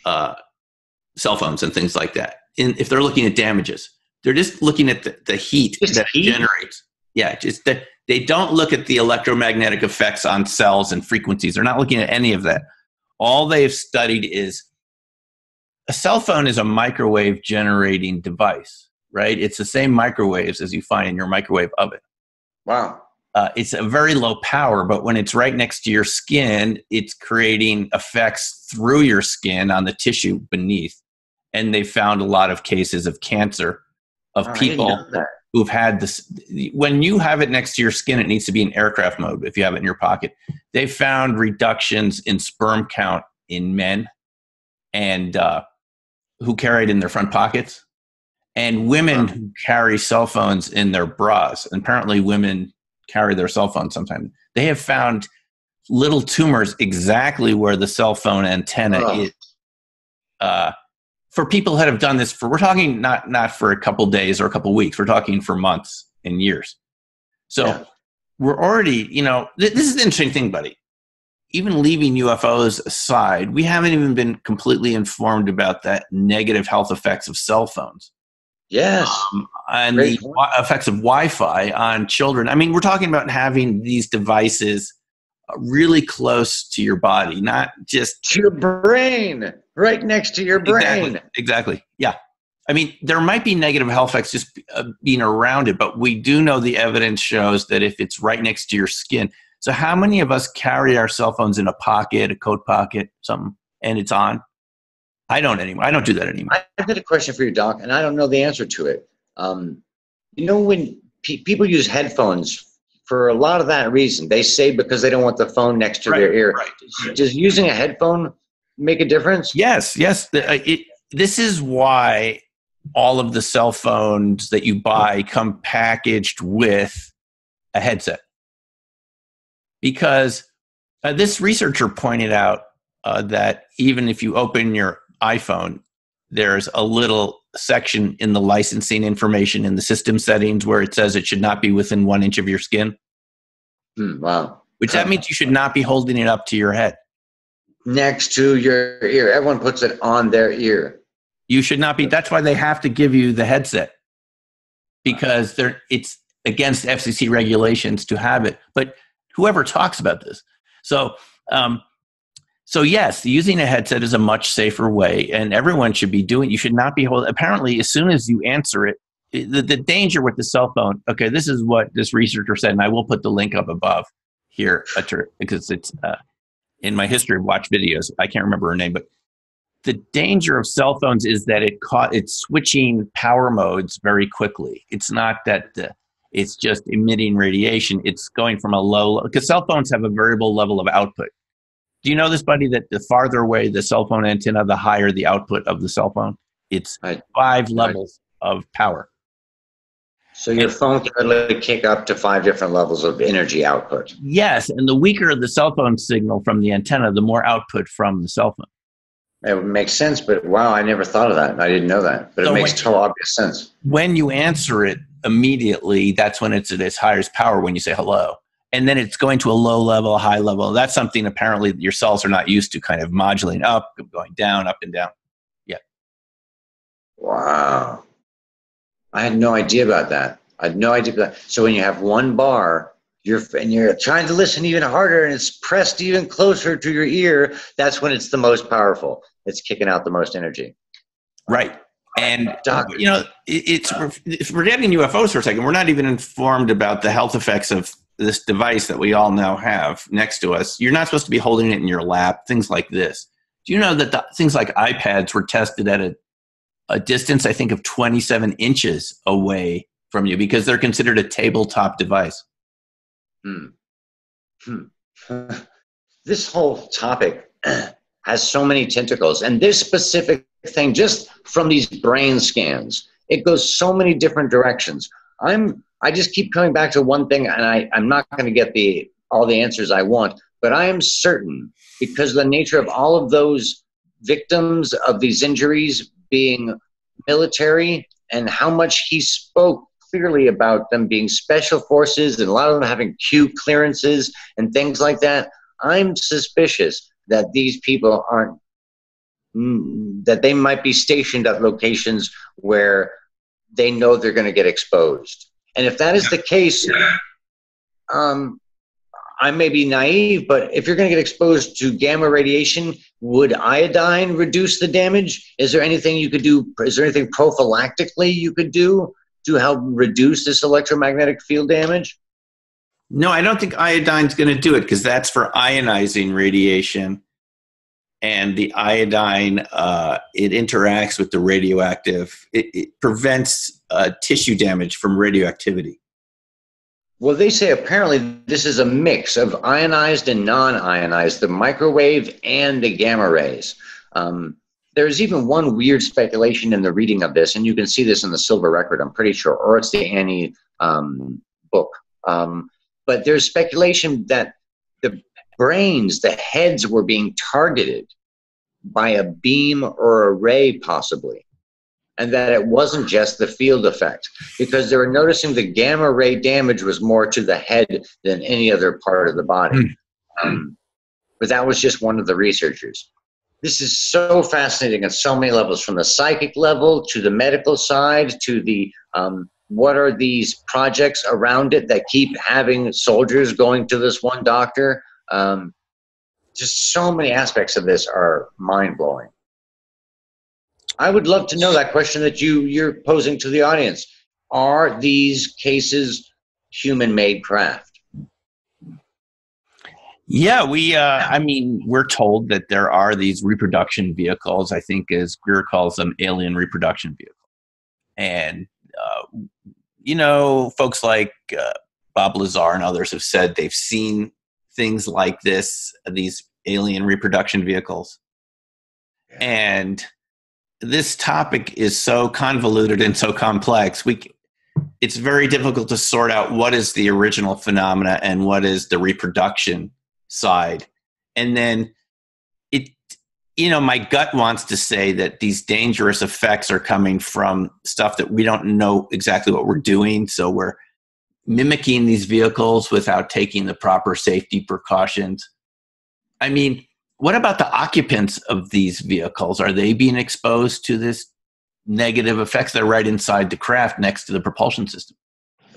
cell phones and things like that. If they're looking at damages, they're just looking at the heat that it generates. Yeah, just that they don't look at the electromagnetic effects on cells and frequencies. They're not looking at any of that. All they've studied is a cell phone is a microwave generating device, right? It's the same microwaves as you find in your microwave oven. Wow. It's a very low power, but when it's right next to your skin, it's creating effects through your skin on the tissue beneath. And they found a lot of cases of cancer of people who've had this. When you have it next to your skin, it needs to be in aircraft mode if you have it in your pocket. They found reductions in sperm count in men and who carry it in their front pockets, and women who carry cell phones in their bras. And apparently women carry their cell phone sometimes. They have found little tumors exactly where the cell phone antenna is. For people that have done this we're talking not for a couple days or a couple weeks, we're talking for months and years. So we're already, this is the interesting thing, buddy. Even leaving UFOs aside, we haven't even been completely informed about the negative health effects of cell phones. Yes. And the effects of Wi-Fi on children. I mean, we're talking about having these devices really close to your body, not just to your brain, right next to your brain. Exactly. Yeah. I mean, there might be negative health effects just being around it, but we do know the evidence shows that if it's right next to your skin. So how many of us carry our cell phones in a pocket, a coat pocket, something, and it's on? I don't anymore. I don't do that anymore. I've got a question for you, Doc, and I don't know the answer to it. When people use headphones for a lot of that reason, they say because they don't want the phone next to their ear. Right. Does using a headphone make a difference? Yes. This is why all of the cell phones that you buy come packaged with a headset. Because this researcher pointed out that even if you open your iPhone, there's a little section in the licensing information in the system settings where it says it should not be within 1 inch of your skin. Wow. Which that means you should not be holding it up to your head. Next to your ear. Everyone puts it on their ear. You should not be. That's why they have to give you the headset. Because it's against FCC regulations to have it. But whoever talks about this. So So yes, using a headset is a much safer way, and everyone should be doing. You should not be holding. Apparently, as soon as you answer it, the danger with the cell phone. Okay, this is what this researcher said, and I will put the link up above here because it's in my history of watch videos. I can't remember her name, but the danger of cell phones is that it's switching power modes very quickly. It's not that it's just emitting radiation. It's going from a low, because cell phones have a variable level of output. Do you know this, buddy, that the farther away the cell phone antenna, the higher the output of the cell phone? It's 5 levels of power. So your phone can literally kick up to 5 different levels of energy output. Yes, and the weaker the cell phone signal from the antenna, the more output from the cell phone. It would make sense, but wow, I never thought of that. I didn't know that, but it makes total obvious sense. When you answer it immediately, that's when it's at its highest power when you say hello. And then it's going to a low level, a high level. That's something apparently your cells are not used to, kind of modulating up, going down, up and down. Yeah. Wow. I had no idea about that. I had no idea about that. So when you have one bar, you're trying to listen even harder and it's pressed even closer to your ear, that's when it's the most powerful. It's kicking out the most energy. Right. And, you know, if we're getting UFOs for a second, we're not even informed about the health effects of this device that we all now have next to us. You're not supposed to be holding it in your lap, things like this. Do you know that things like iPads were tested at a distance, I think, of 27 inches away from you because they're considered a tabletop device? This whole topic has so many tentacles, and this specific thing, just from these brain scans, it goes so many different directions. I just keep coming back to one thing, and I'm not going to get all the answers I want, but I am certain, because of the nature of all of those victims of these injuries being military and how much he spoke clearly about them being special forces and a lot of them having Q clearances and things like that, I'm suspicious that these people aren't, that they might be stationed at locations where they know they're going to get exposed. And if that is the case, I may be naive, but if you're going to get exposed to gamma radiation, would iodine reduce the damage? Is there anything you could do? Is there anything prophylactically you could do to help reduce this electromagnetic field damage? No, I don't think iodine's going to do it because that's for ionizing radiation. And the iodine, it interacts with the radioactive. It prevents tissue damage from radioactivity. Well, they say apparently this is a mix of ionized and non-ionized, the microwave and the gamma rays. There's even one weird speculation in the reading of this, and you can see this in the Silver Record, I'm pretty sure, or it's the Annie book. But there's speculation that the brains, the heads were being targeted by a beam or a ray possibly, and that it wasn't just the field effect, because they were noticing the gamma ray damage was more to the head than any other part of the body. But that was just one of the researchers. This is so fascinating at so many levels, from the psychic level to the medical side to the what are these projects around it that keep having soldiers going to this one doctor. Just so many aspects of this are mind-blowing. I would love to know that question that you're posing to the audience. Are these cases human-made craft? Yeah, I mean, we're told that there are these reproduction vehicles, I think as Greer calls them, alien reproduction vehicles. And, you know, folks like Bob Lazar and others have said they've seen things like this, these alien reproduction vehicles. And this topic is so convoluted and so complex. It's very difficult to sort out what is the original phenomena and what is the reproduction side. And then my gut wants to say that these dangerous effects are coming from stuff that we don't know exactly what we're doing. So we're mimicking these vehicles without taking the proper safety precautions. I mean, what about the occupants of these vehicles? Are they being exposed to this negative effects? They're right inside the craft next to the propulsion system.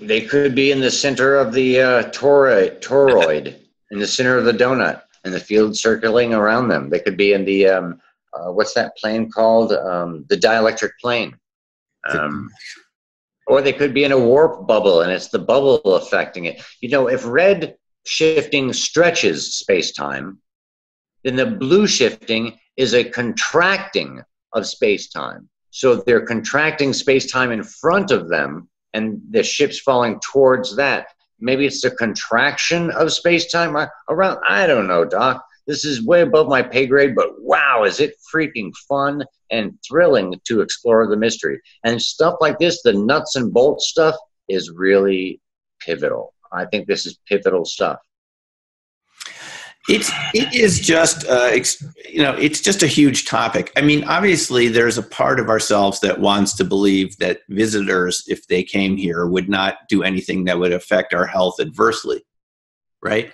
They could be in the center of the toroid, in the center of the donut. and the field circling around them. They could be in the what's that plane called? The dielectric plane. Or they could be in a warp bubble, and it's the bubble affecting it. You know, if red shifting stretches space-time, then the blue shifting is a contracting of space-time. So they're contracting space-time in front of them, and the ship's falling towards that. Maybe it's a contraction of space-time around. I don't know, Doc. This is way above my pay grade, but wow, is it freaking fun and thrilling to explore the mystery. And stuff like this, the nuts and bolts stuff, is really pivotal. I think this is pivotal stuff. It is just, it's just a huge topic. I mean, obviously, there's a part of ourselves that wants to believe that visitors, if they came here, would not do anything that would affect our health adversely, right?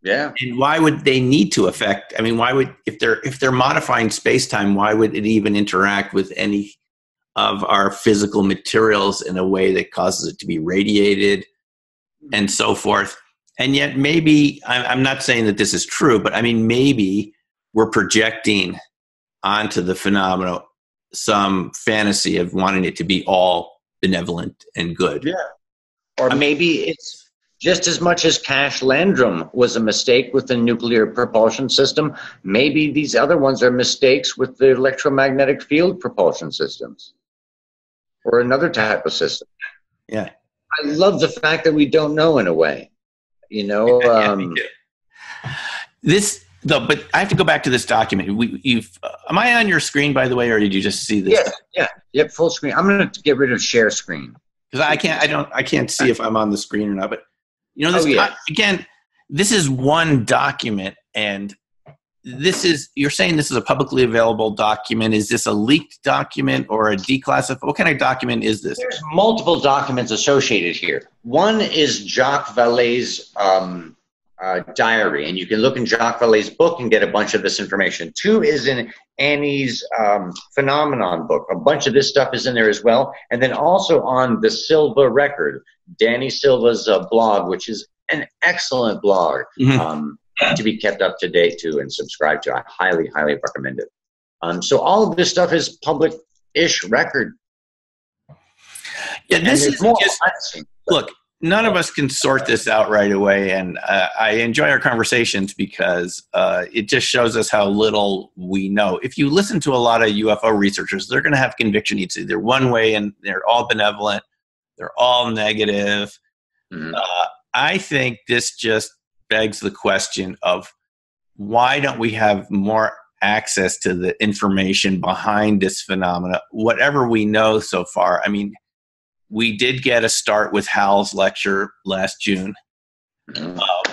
Yeah. And why would they need to affect? I mean, why would if they're modifying space-time, why would it even interact with any of our physical materials in a way that causes it to be radiated and so forth? And yet, maybe I'm not saying that this is true, but I mean, maybe we're projecting onto the phenomena some fantasy of wanting it to be all benevolent and good. Yeah. Or maybe it's just as much as Cash Landrum was a mistake with the nuclear propulsion system. Maybe these other ones are mistakes with the electromagnetic field propulsion systems or another type of system. Yeah. I love the fact that we don't know in a way, you know. But I have to go back to this document. Am I on your screen, by the way, or did you just see this? Yep, full screen. I'm going to get rid of share screen because I can't see if I'm on the screen or not. But you know, again, this is one document, and you're saying this is a publicly available document. Is this a leaked document or a declassified? What kind of document is this? There's multiple documents associated here. One is Jacques Vallée's diary, and you can look in Jacques Vallée's book and get a bunch of this information. Two is in Annie's Phenomenon book. A bunch of this stuff is in there as well. And then also on the Silva Record, Danny Silva's blog, which is an excellent blog to be kept up to date to and subscribe to. I highly, highly recommend it. So all of this stuff is public-ish record. Yeah, this is just, look, none of us can sort this out right away, and I enjoy our conversations because it just shows us how little we know. If you listen to a lot of UFO researchers, they're going to have conviction it's either one way and they're all benevolent, they're all negative. Mm-hmm. I think this just begs the question of why don't we have more access to the information behind this phenomena, whatever we know so far. I mean, we did get a start with Hal's lecture last June,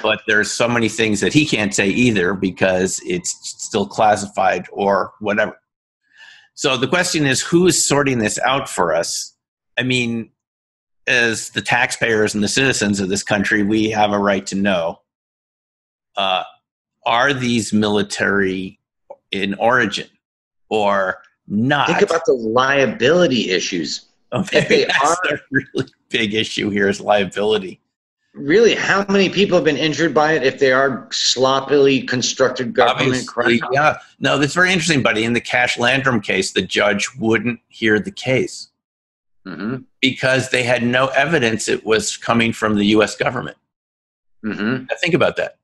but there's so many things that he can't say either because it's still classified or whatever. So the question is, who is sorting this out for us? I mean, as the taxpayers and the citizens of this country, we have a right to know. Are these military in origin or not? Think about the liability issues. Okay, that's a really big issue here is liability. Really, how many people have been injured by it if they are sloppily constructed government crimes? Yeah. No, that's very interesting, buddy. In the Cash Landrum case, the judge wouldn't hear the case because they had no evidence it was coming from the U.S. government. Now think about that.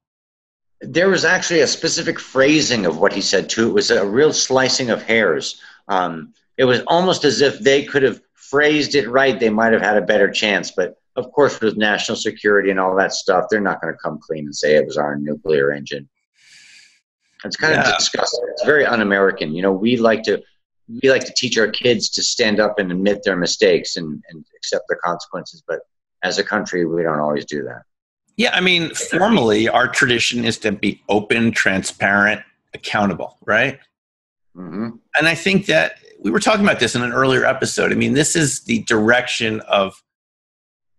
There was actually a specific phrasing of what he said, too. It was a real slicing of hairs. It was almost as if they could have phrased it right. They might have had a better chance. But, of course, with national security and all that stuff, they're not going to come clean and say it was our nuclear engine. It's kind of disgusting. It's very un-American. You know, we like to teach our kids to stand up and admit their mistakes and accept the consequences. But as a country, we don't always do that. Yeah, I mean, formally, our tradition is to be open, transparent, accountable, right? And I think that we were talking about this in an earlier episode. I mean, this is the direction of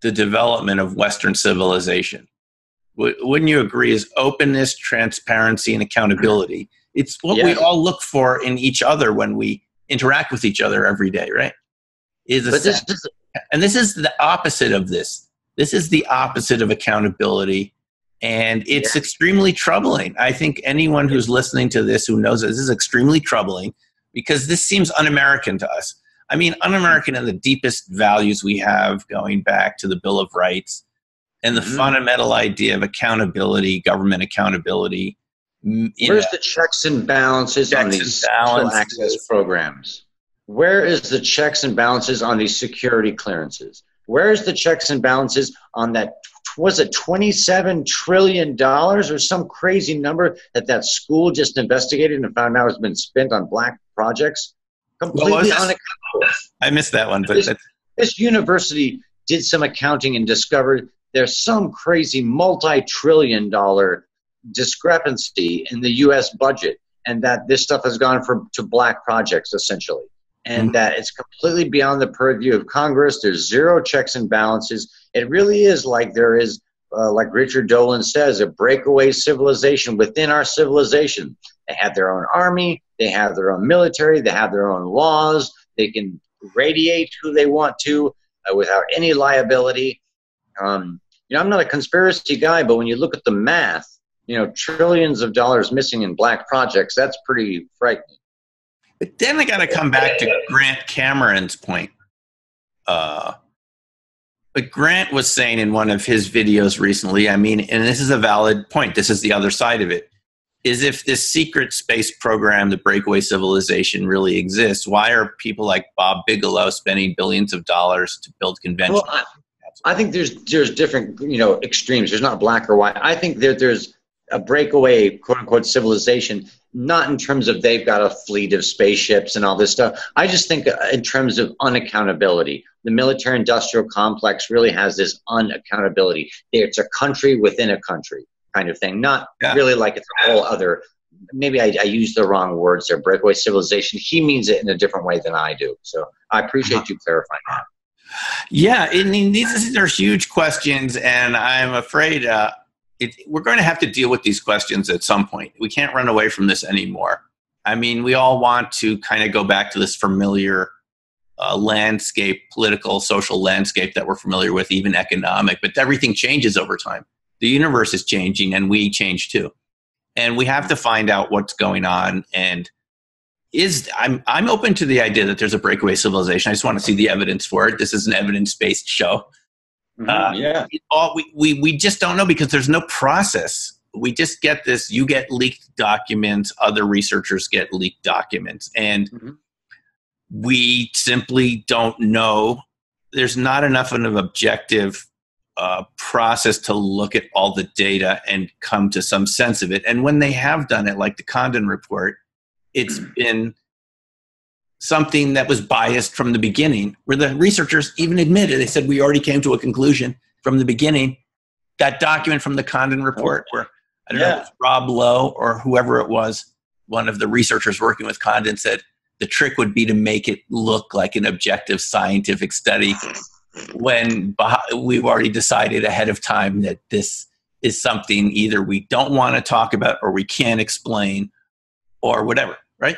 the development of Western civilization. Wouldn't you agree? Is openness, transparency, and accountability. It's what we all look for in each other when we interact with each other every day, right? And this is the opposite of this. This is the opposite of accountability And it's extremely troubling. I think anyone who's listening to this who knows this is extremely troubling because this seems un-American to us. I mean, un-American in the deepest values we have going back to the Bill of Rights and the fundamental idea of accountability, government accountability. Where's the checks and balances on these special access programs? Where is the checks and balances on these security clearances? Where is the checks and balances on that, was it $27 trillion or some crazy number that school just investigated and found out has been spent on black projects? Completely unaccountable. I missed that one. But this university did some accounting and discovered there's some crazy multi-trillion-dollar discrepancy in the U.S. budget, and that this stuff has gone to black projects, essentially. And that it's completely beyond the purview of Congress. There's zero checks and balances. It really is like there is, like Richard Dolan says, a breakaway civilization within our civilization. They have their own army. They have their own military. They have their own laws. They can radiate who they want to without any liability. I'm not a conspiracy guy, but when you look at the math, trillions of dollars missing in black projects, that's pretty frightening. But then I got to come back to Grant Cameron's point. But Grant was saying in one of his videos recently, I mean, and this is a valid point, this is the other side of it, is if this secret space program, the breakaway civilization, really exists, why are people like Bob Bigelow spending billions of dollars to build conventions? Well, I think there's different, extremes. There's not black or white. I think there's a breakaway, quote unquote, civilization, not in terms of they've got a fleet of spaceships and all this stuff. I just think in terms of unaccountability. The military industrial complex really has this unaccountability. It's a country within a country kind of thing, not really like it's a whole other, maybe I used the wrong words there, breakaway civilization. He means it in a different way than I do. So I appreciate you clarifying that. Yeah, I mean, these are huge questions, and I'm afraid we're going to have to deal with these questions at some point. We can't run away from this anymore. I mean, we all want to kind of go back to this familiar landscape, political, social landscape that we're familiar with, even economic, but everything changes over time. The universe is changing, and we change too. And we have to find out what's going on. And I'm open to the idea that there's a breakaway civilization. I just want to see the evidence for it. This is an evidence-based show. We just don't know because there's no process. We just get this, you get leaked documents, other researchers get leaked documents, and we simply don't know. There's not enough of an objective process to look at all the data and come to some sense of it. And when they have done it, like the Condon report, it's been something that was biased from the beginning, where the researchers even admitted, they said, we already came to a conclusion from the beginning. That document from the Condon report where, I don't know, it was Rob Lowe or whoever it was, one of the researchers working with Condon said, the trick would be to make it look like an objective scientific study when we've already decided ahead of time that this is something either we don't want to talk about or we can't explain or whatever, right?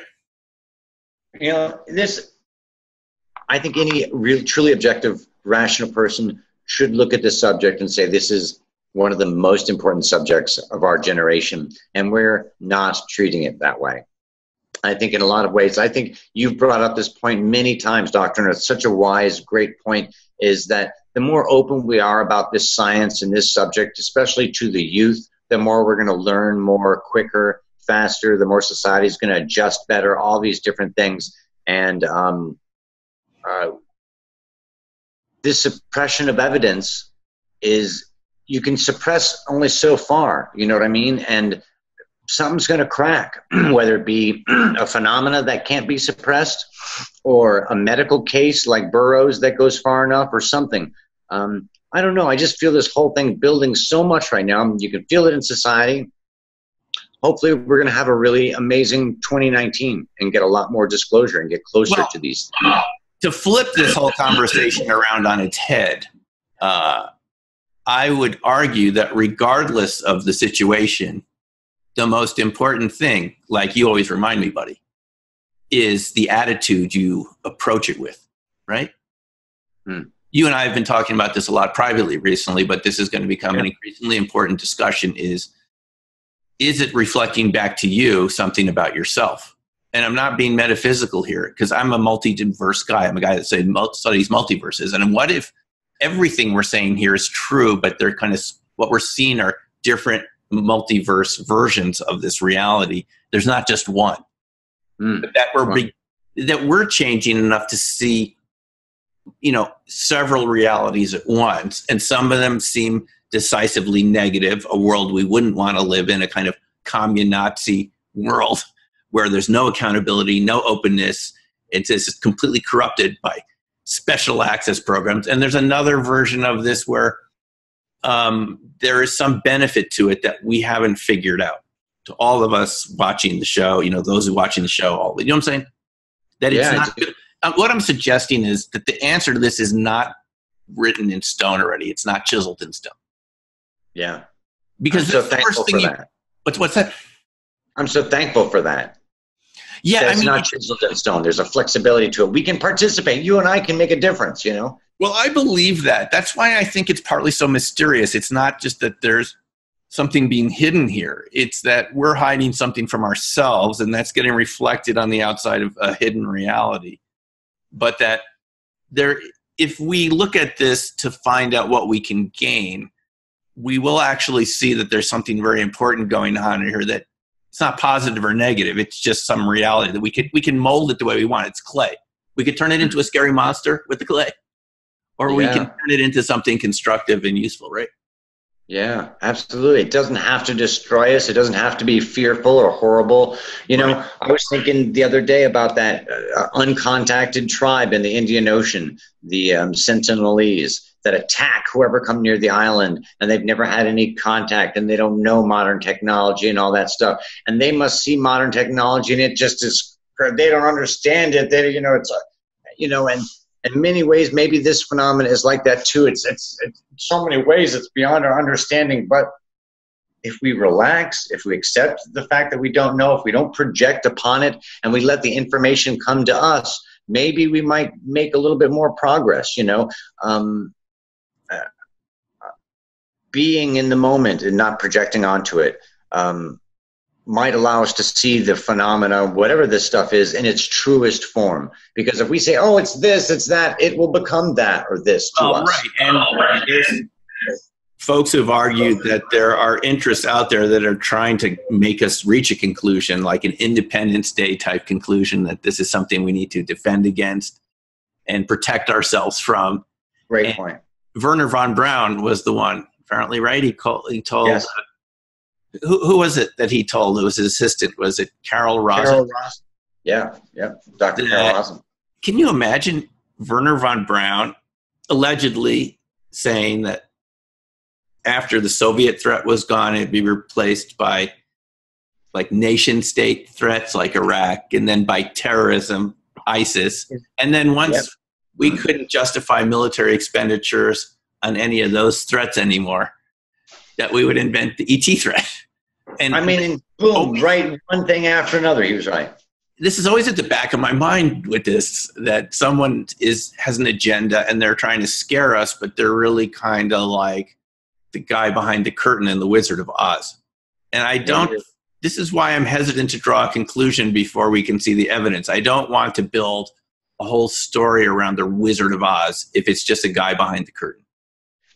I think any truly objective, rational person should look at this subject and say, this is one of the most important subjects of our generation, and we're not treating it that way. I think in a lot of ways, I think you've brought up this point many times, Doctor, and it's such a wise, great point, is that the more open we are about this science and this subject, especially to the youth, the more we're going to learn more, quicker, faster, the more society is going to adjust better, all these different things. And this suppression of evidence is, you can suppress only so far, you know what I mean? And something's going to crack, whether it be a phenomena that can't be suppressed or a medical case like Burroughs that goes far enough or something. I don't know. I just feel this whole thing building so much right now. You can feel it in society. Hopefully we're going to have a really amazing 2019 and get a lot more disclosure and get closer to these things. To flip this whole conversation around on its head, I would argue that regardless of the situation, the most important thing, like you always remind me, buddy, is the attitude you approach it with, right? you and I have been talking about this a lot privately recently, but this is going to become an increasingly important discussion is it reflecting back to you something about yourself? And I'm not being metaphysical here because I'm a multi-diverse guy. I'm a guy that studies multiverses. And what if everything we're saying here is true, but they're kind of what we're seeing are different multiverse versions of this reality? There's not just one. But that we're changing enough to see, several realities at once, and some of them seem decisively negative, a world we wouldn't want to live in, a kind of commune Nazi world where there's no accountability, no openness. It's just completely corrupted by special access programs. And there's another version of this where there is some benefit to it that we haven't figured out. To all of us watching the show, those who are watching the show, you know what I'm saying? That it's not good. What I'm suggesting is that the answer to this is not written in stone already. It's not chiseled in stone. Yeah. Because I'm so thankful for that. What's that? I'm so thankful for that. Yeah, it's not chiseled in stone. There's a flexibility to it. We can participate. You and I can make a difference, Well, I believe that. That's why I think it's partly so mysterious. It's not just that there's something being hidden here. It's that we're hiding something from ourselves, and that's getting reflected on the outside of a hidden reality. But that if we look at this to find out what we can gain, we will actually see that there's something very important going on here, that it's not positive or negative. It's just some reality that we can mold it the way we want. It's clay. We could turn it into a scary monster with the clay, or we can turn it into something constructive and useful, right? Yeah, absolutely. It doesn't have to destroy us. It doesn't have to be fearful or horrible. I was thinking the other day about that uncontacted tribe in the Indian Ocean, the Sentinelese, that attack whoever come near the island, and they've never had any contact, and they don't know modern technology and all that stuff. And they must see modern technology, and it just is, they don't understand it. They, and in many ways, maybe this phenomenon is like that too. It's so many ways it's beyond our understanding. But if we relax, if we accept the fact that we don't know, if we don't project upon it, and we let the information come to us, maybe we might make a little bit more progress. Being in the moment and not projecting onto it might allow us to see the phenomena, whatever this stuff is, in its truest form. Because if we say, oh, it's this, it's that, it will become that or this to us. Right. And there's folks who've argued that there are interests out there that are trying to make us reach a conclusion, like an Independence Day type conclusion, that this is something we need to defend against and protect ourselves from. Great point. Werner von Braun was the one, apparently, right? He told... Yes. Who was it that he told? It was his assistant. Was it Carol Rosin? Carol Rosin. Yeah. Dr. Carol Rosin. Can you imagine Werner von Braun allegedly saying that after the Soviet threat was gone, it'd be replaced by like nation state threats like Iraq, and then by terrorism, ISIS. And then once we couldn't justify military expenditures on any of those threats anymore, that we would invent the ET threat. And boom, right, one thing after another. He was right. This is always at the back of my mind with this, that someone has an agenda and they're trying to scare us, but they're really kind of like the guy behind the curtain in The Wizard of Oz. And this is why I'm hesitant to draw a conclusion before we can see the evidence. I don't want to build a whole story around the Wizard of Oz if it's just a guy behind the curtain.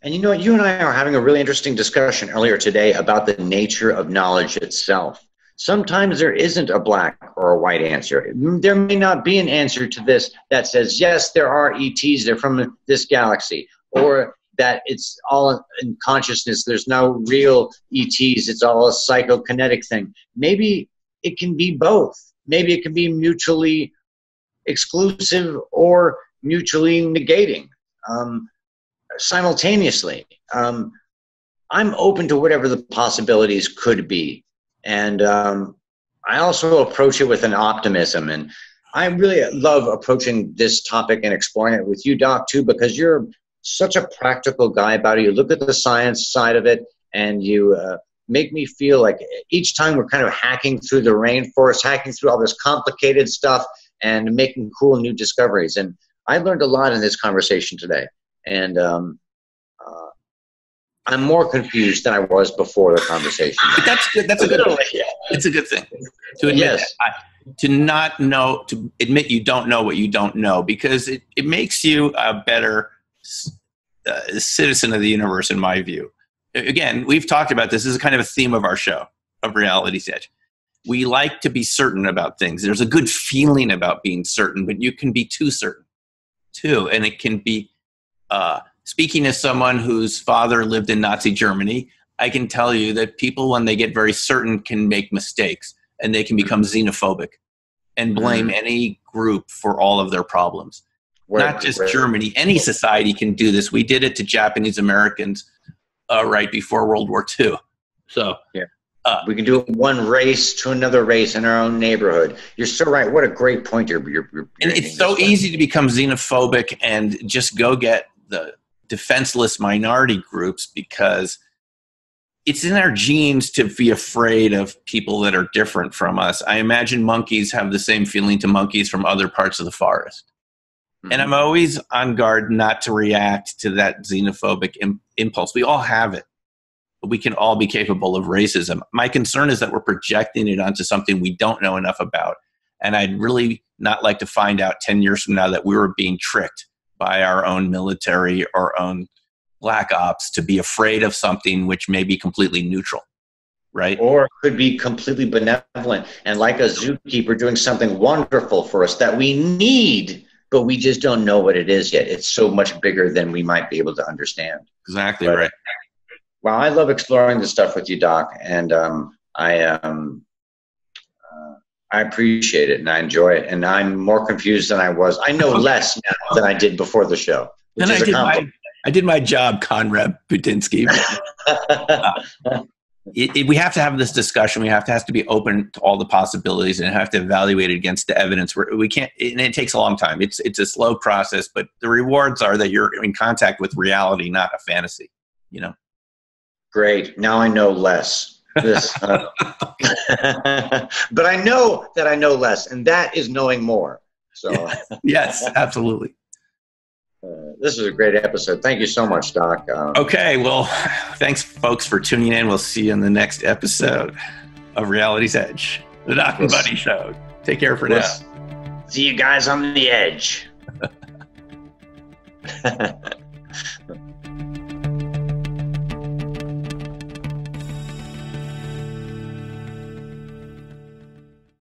And you and I are having a really interesting discussion earlier today about the nature of knowledge itself. Sometimes there isn't a black or a white answer. There may not be an answer to this that says, yes, there are ETs, they're from this galaxy, or that it's all in consciousness, there's no real ETs, it's all a psychokinetic thing. Maybe it can be both. Maybe it can be mutually exclusive or mutually negating. Simultaneously. I'm open to whatever the possibilities could be. And I also approach it with an optimism. And I really love approaching this topic and exploring it with you, Doc, too, because you're such a practical guy about it. You look at the science side of it, and you make me feel like each time we're kind of hacking through the rainforest, hacking through all this complicated stuff and making cool new discoveries. And I learned a lot in this conversation today. And I'm more confused than I was before the conversation. But that's good. That's a good thing. It's a good thing to admit to not know, to admit you don't know what you don't know, because it makes you a better citizen of the universe, in my view. Again, we've talked about this. This is kind of a theme of our show, of Reality's Edge. We like to be certain about things. There's a good feeling about being certain, but you can be too certain too. And it can be, speaking as someone whose father lived in Nazi Germany, I can tell you that people, when they get very certain, can make mistakes, and they can become xenophobic and blame any group for all of their problems. Not just Germany. Any society can do this. We did it to Japanese Americans right before World War II. So we can do it one race to another race in our own neighborhood. You're so right. What a great point you're and it's so easy to become xenophobic and just go get the defenseless minority groups, because it's in our genes to be afraid of people that are different from us. I imagine monkeys have the same feeling to monkeys from other parts of the forest. And I'm always on guard not to react to that xenophobic impulse. We all have it, but we can all be capable of racism. My concern is that we're projecting it onto something we don't know enough about. And I'd really not like to find out 10 years from now that we were being tricked by our own military or own black ops to be afraid of something which may be completely neutral, right? Or it could be completely benevolent and like a zookeeper doing something wonderful for us that we need, but we just don't know what it is yet. It's so much bigger than we might be able to understand. Exactly right. Well, I love exploring this stuff with you, Doc, and I appreciate it and I enjoy it. And I'm more confused than I was. I know less now than I did before the show. And I did my job, Conrad Putinsky. We have to have this discussion. It has to be open to all the possibilities and have to evaluate it against the evidence. We can't, and it takes a long time. It's a slow process, but the rewards are that you're in contact with reality, not a fantasy, you know? Great. Now I know less. But I know that I know less, and that is knowing more. So yes, absolutely. This is a great episode. Thank you so much, Doc. Okay, well, thanks, folks, for tuning in. We'll see you in the next episode of Reality's Edge, the Doc and Buddy Show. Take care for now. See you guys on the edge.